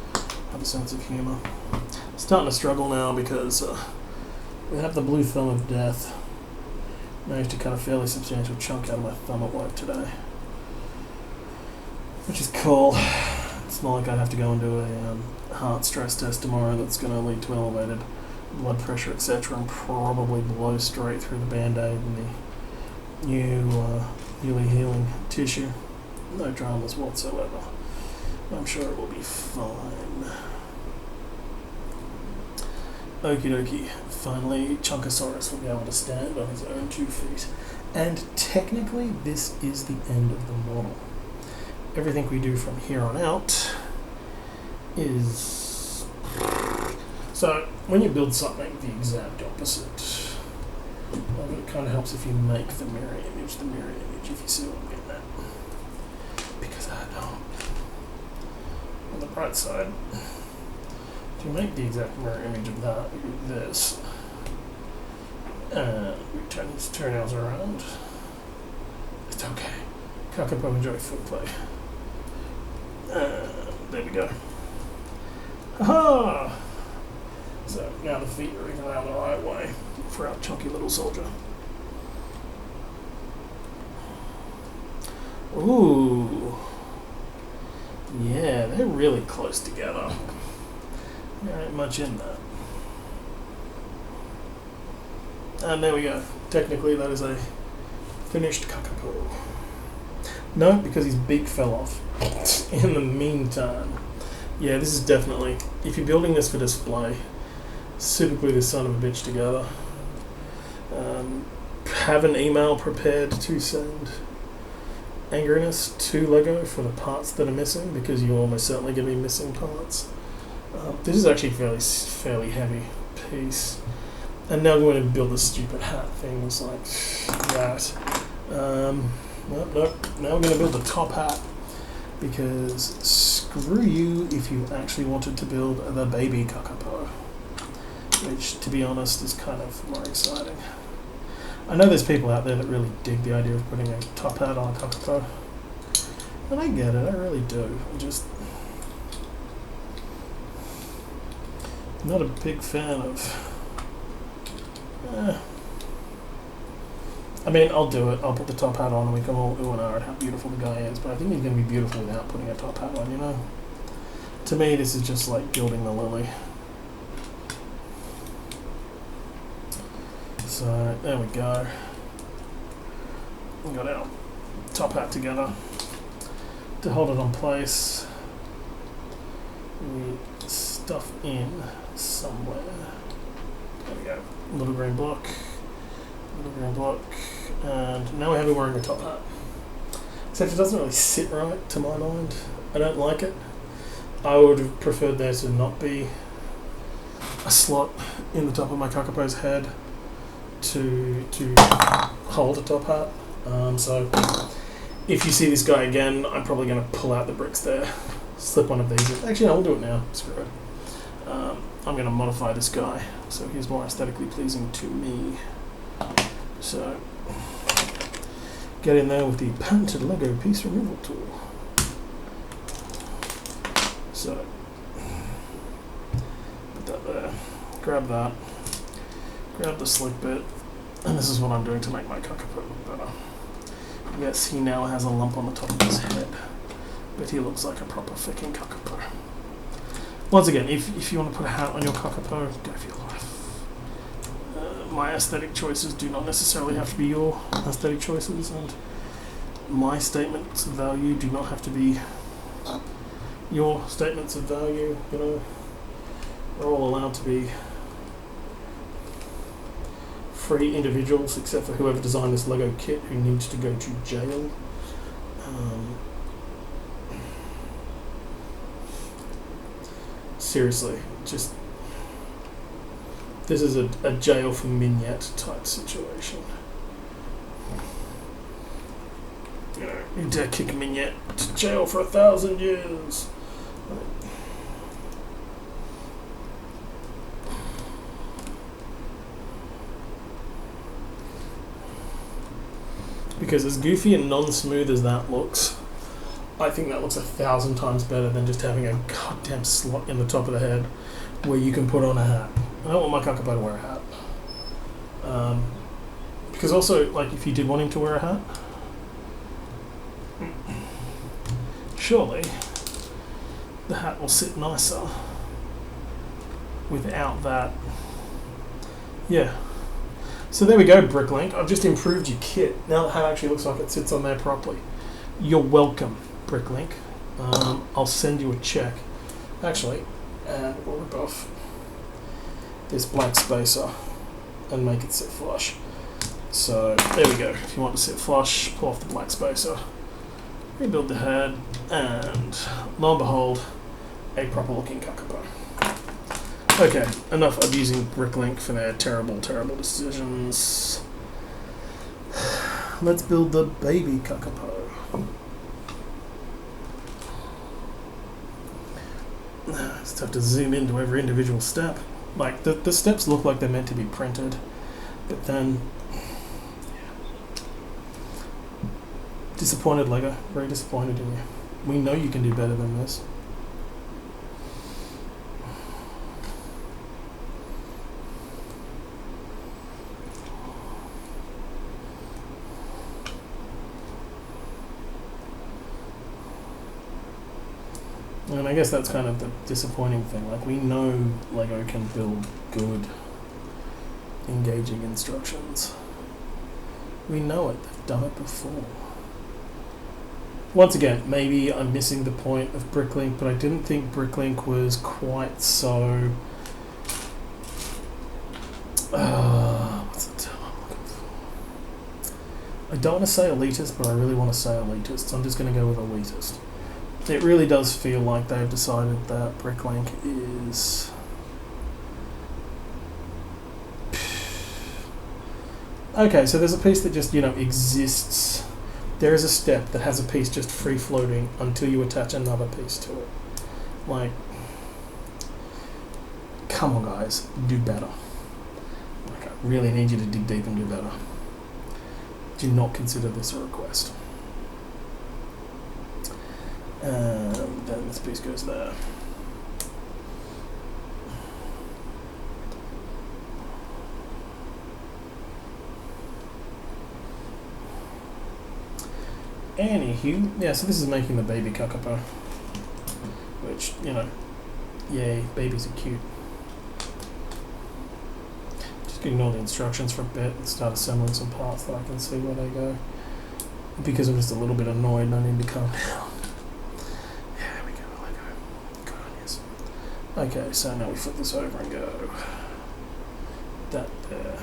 have a sense of humour. Starting to struggle now because we have the blue thumb of death. Managed to cut a fairly substantial chunk out of my thumb at work today. Which is cool. It's not like I have to go and do a heart stress test tomorrow that's going to lead to elevated blood pressure, etc. and probably blow straight through the band-aid and the newly healing tissue. No dramas whatsoever. I'm sure it will be fine. Okie dokie. Finally, Chunkosaurus will be able to stand on his own 2 feet. And technically, this is the end of the model. Everything we do from here on out is... So, when you build something the exact opposite, well, it kind of helps if you make the mirror image, if you see what I'm getting at. Because I don't. On the bright side, to make the exact mirror image of that, we do this. And we turn these toenails around. It's okay. Kaapoo enjoy footplay. There we go. Aha! So now the feet are even out the right way for our chunky little soldier. Ooh. Yeah, they're really close together. There ain't much in that. And there we go. Technically that is a finished Kaapoo. No, because his beak fell off. In the meantime, yeah, this is definitely, if you're building this for display, super glue this son of a bitch together. Have an email prepared to send Angriness to Lego for the parts that are missing, because you're almost certainly going to be missing parts. This is actually a fairly heavy piece. And now I'm going to build the stupid hat things like that. Nope. Now we're going to build the top hat, because screw you if you actually wanted to build the baby Kaapoo, which, to be honest, is kind of more exciting. I know there's people out there that really dig the idea of putting a top hat on a Kaapoo, and I get it, I really do. I'm just not a big fan of... I mean, I'll do it. I'll put the top hat on and we can all ooh and ah at how beautiful the guy is, but I think he's going to be beautiful without putting a top hat on, you know? To me, this is just like gilding the lily. So, there we go. We got our top hat together. To hold it on place, we stuff in somewhere. There we go. Little green block. And now we have him wearing a top hat. Except it doesn't really sit right, to my mind. I don't like it. I would have preferred there to not be a slot in the top of my Kaapoo's head to hold a top hat. So if you see this guy again, I'm probably going to pull out the bricks there, slip one of these in. Actually, no, we'll do it now. Screw it. I'm going to modify this guy so he's more aesthetically pleasing to me. So, get in there with the patented Lego piece removal tool. So, put that there, grab that, grab the slick bit, and this is what I'm doing to make my Kaapoo look better. Yes, he now has a lump on the top of his head, but he looks like a proper fucking Kaapoo. Once again, if you want to put a hat on your Kaapoo, go for your life. My aesthetic choices do not necessarily have to be your aesthetic choices, and my statements of value do not have to be your statements of value. You know, we're all allowed to be free individuals, except for whoever designed this Lego kit, who needs to go to jail. Seriously, just... This is a jail for Mignette type situation. You know, you dare kick Mignette to jail for 1,000 years. Because as goofy and non-smooth as that looks, I think that looks 1,000 times better than just having a goddamn slot in the top of the head where you can put on a hat. I don't want my Kaapoo to wear a hat. Because also, like, if you did want him to wear a hat, surely the hat will sit nicer without that. Yeah. So there we go, Bricklink. I've just improved your kit. Now the hat actually looks like it sits on there properly. You're welcome, Bricklink. I'll send you a check. Actually, and we'll rip off this black spacer and make it sit flush. So there we go. If you want to sit flush, pull off the black spacer, rebuild the head, and lo and behold, a proper looking Kaapoo. Okay, enough of using Bricklink for their terrible, terrible decisions. Let's build the baby Kaapoo. Just have to zoom into every individual step. Like, the steps look like they're meant to be printed, but then... Disappointed, Lego. Very disappointed in you. We know you can do better than this. And I guess that's kind of the disappointing thing. Like, we know Lego can build good, engaging instructions. We know it. They've done it before. Once again, maybe I'm missing the point of Bricklink, but I didn't think Bricklink was quite so... what's the term I'm looking for? I don't want to say elitist, but I really want to say elitist, so I'm just going to go with elitist. It really does feel like they've decided that Bricklink is... Okay, so there's a piece that just, exists. There is a step that has a piece just free-floating until you attach another piece to it. Like, come on guys, do better. Like, I really need you to dig deep and do better. Do not consider this a request. And then this piece goes there. Anywho, yeah, so this is making the baby Kaapoo, which, yay, babies are cute. Just ignore the instructions for a bit and start assembling some parts that I can see where they go. Because I'm just a little bit annoyed and I need to calm down. Yeah, there we go, Lego. Good on yes. Okay, so now we flip this over and go that there,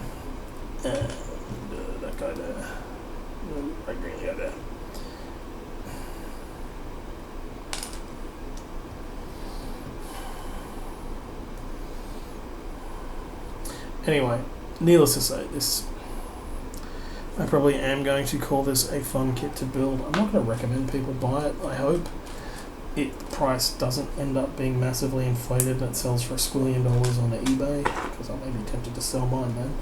and that guy there, and that green guy there. Anyway, needless to say, I probably am going to call this a fun kit to build. I'm not going to recommend people buy it. I hope the price doesn't end up being massively inflated and it sells for $1 squillion on eBay, because I may be tempted to sell mine then.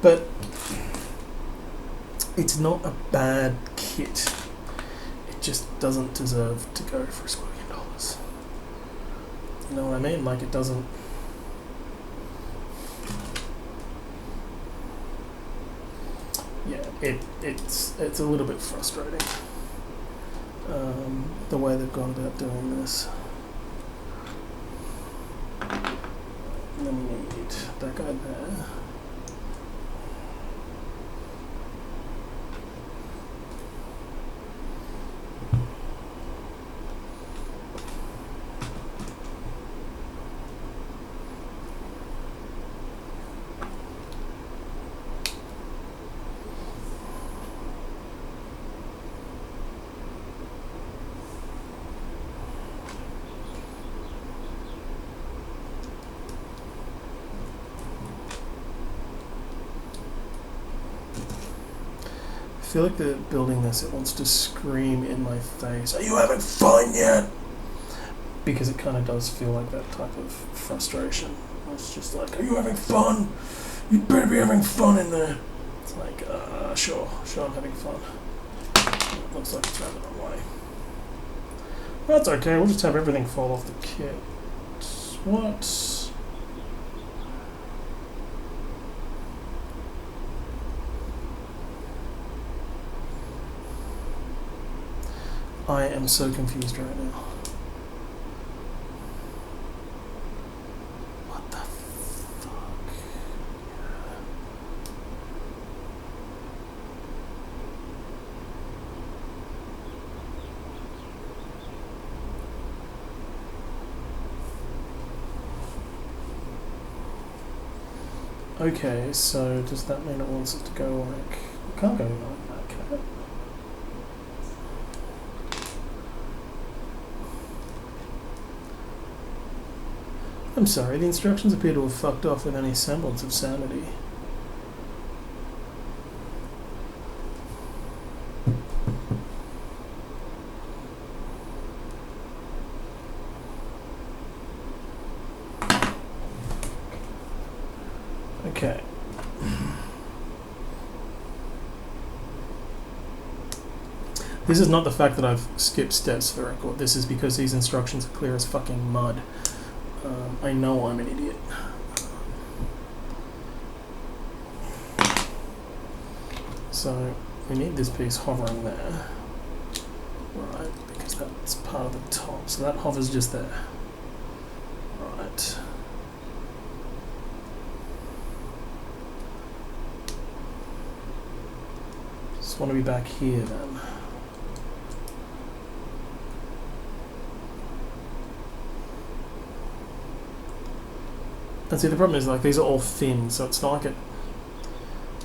But it's not a bad kit. It just doesn't deserve to go for $1 squillion. You know what I mean? Like, it doesn't... Yeah, it's a little bit frustrating, the way they've gone about doing this. And then we need that guy there. I feel like they're building this, it wants to scream in my face, "Are you having fun yet?" Because it kind of does feel like that type of frustration. It's just like, "Are you having fun? You better be having fun in there." It's like, sure I'm having fun. It looks like it's around the wrong way. That's okay, we'll just have everything fall off the kit. What? I am so confused right now. What the fuck? Okay, so does that mean it wants it to go like... It can't go like that, can it? I'm sorry, the instructions appear to have fucked off with any semblance of sanity. Okay. This is not the fact that I've skipped steps for the record. This is because these instructions are clear as fucking mud. I know I'm an idiot. So we need this piece hovering there, right? Because that's part of the top. So that hovers just there, right? Just want to be back here then. And see, the problem is, like, these are all thin, so it's not like it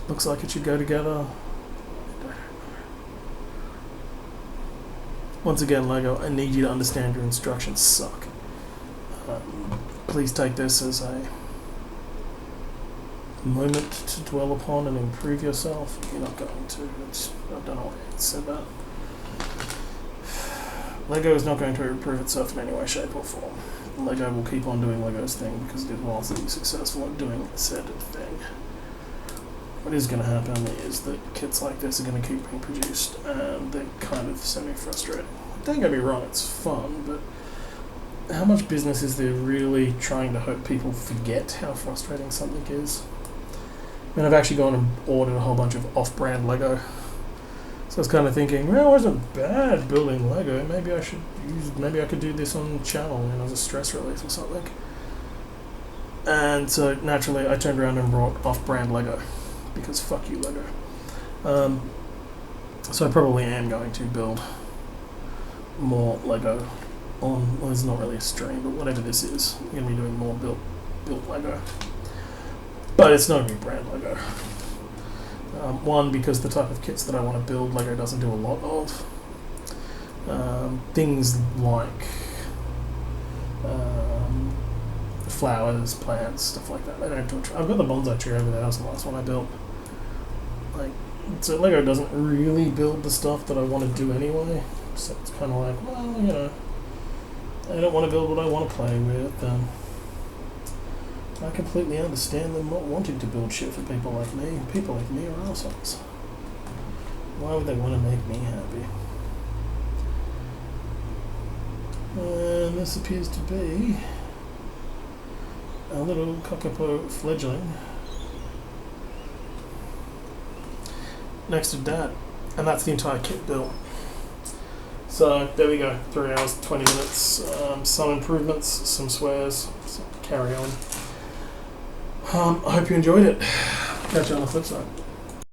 looks like it should go together. Once again, Lego, I need you to understand your instructions suck. Please take this as a moment to dwell upon and improve yourself. You're not going to. I've done already said that. Lego is not going to improve itself in any way, shape or form. Lego will keep on doing Lego's thing because it wants to be successful at doing said thing. What is going to happen is that kits like this are going to keep being produced, and they're kind of semi-frustrating. Don't get me wrong, it's fun, but how much business is there really trying to hope people forget how frustrating something is? I mean, I've actually gone and ordered a whole bunch of off-brand Lego. So I was kind of thinking, well, it wasn't bad building Lego. Maybe I could do this on the channel, you know, as a stress relief or something. And so naturally, I turned around and brought off-brand Lego because fuck you, Lego. So I probably am going to build more Lego on. Well, it's not really a stream, but whatever this is, I'm going to be doing more built Lego. But it's not going to be brand Lego. One, because the type of kits that I want to build, Lego doesn't do a lot of. Things like flowers, plants, stuff like that. They don't do I've got the bonsai tree over there. That was the last one I built. Like, so Lego doesn't really build the stuff that I want to do anyway. So it's kind of like, well, you know, I don't want to build what I want to play with. I completely understand them not wanting to build shit for people like me. People like me are assholes. Why would they want to make me happy? And this appears to be a little Kaapoo fledgling next to Dad. And that's the entire kit built. So there we go, 3 hours, 20 minutes, some improvements, some swears, so carry on. I hope you enjoyed it. Catch you on the flip side.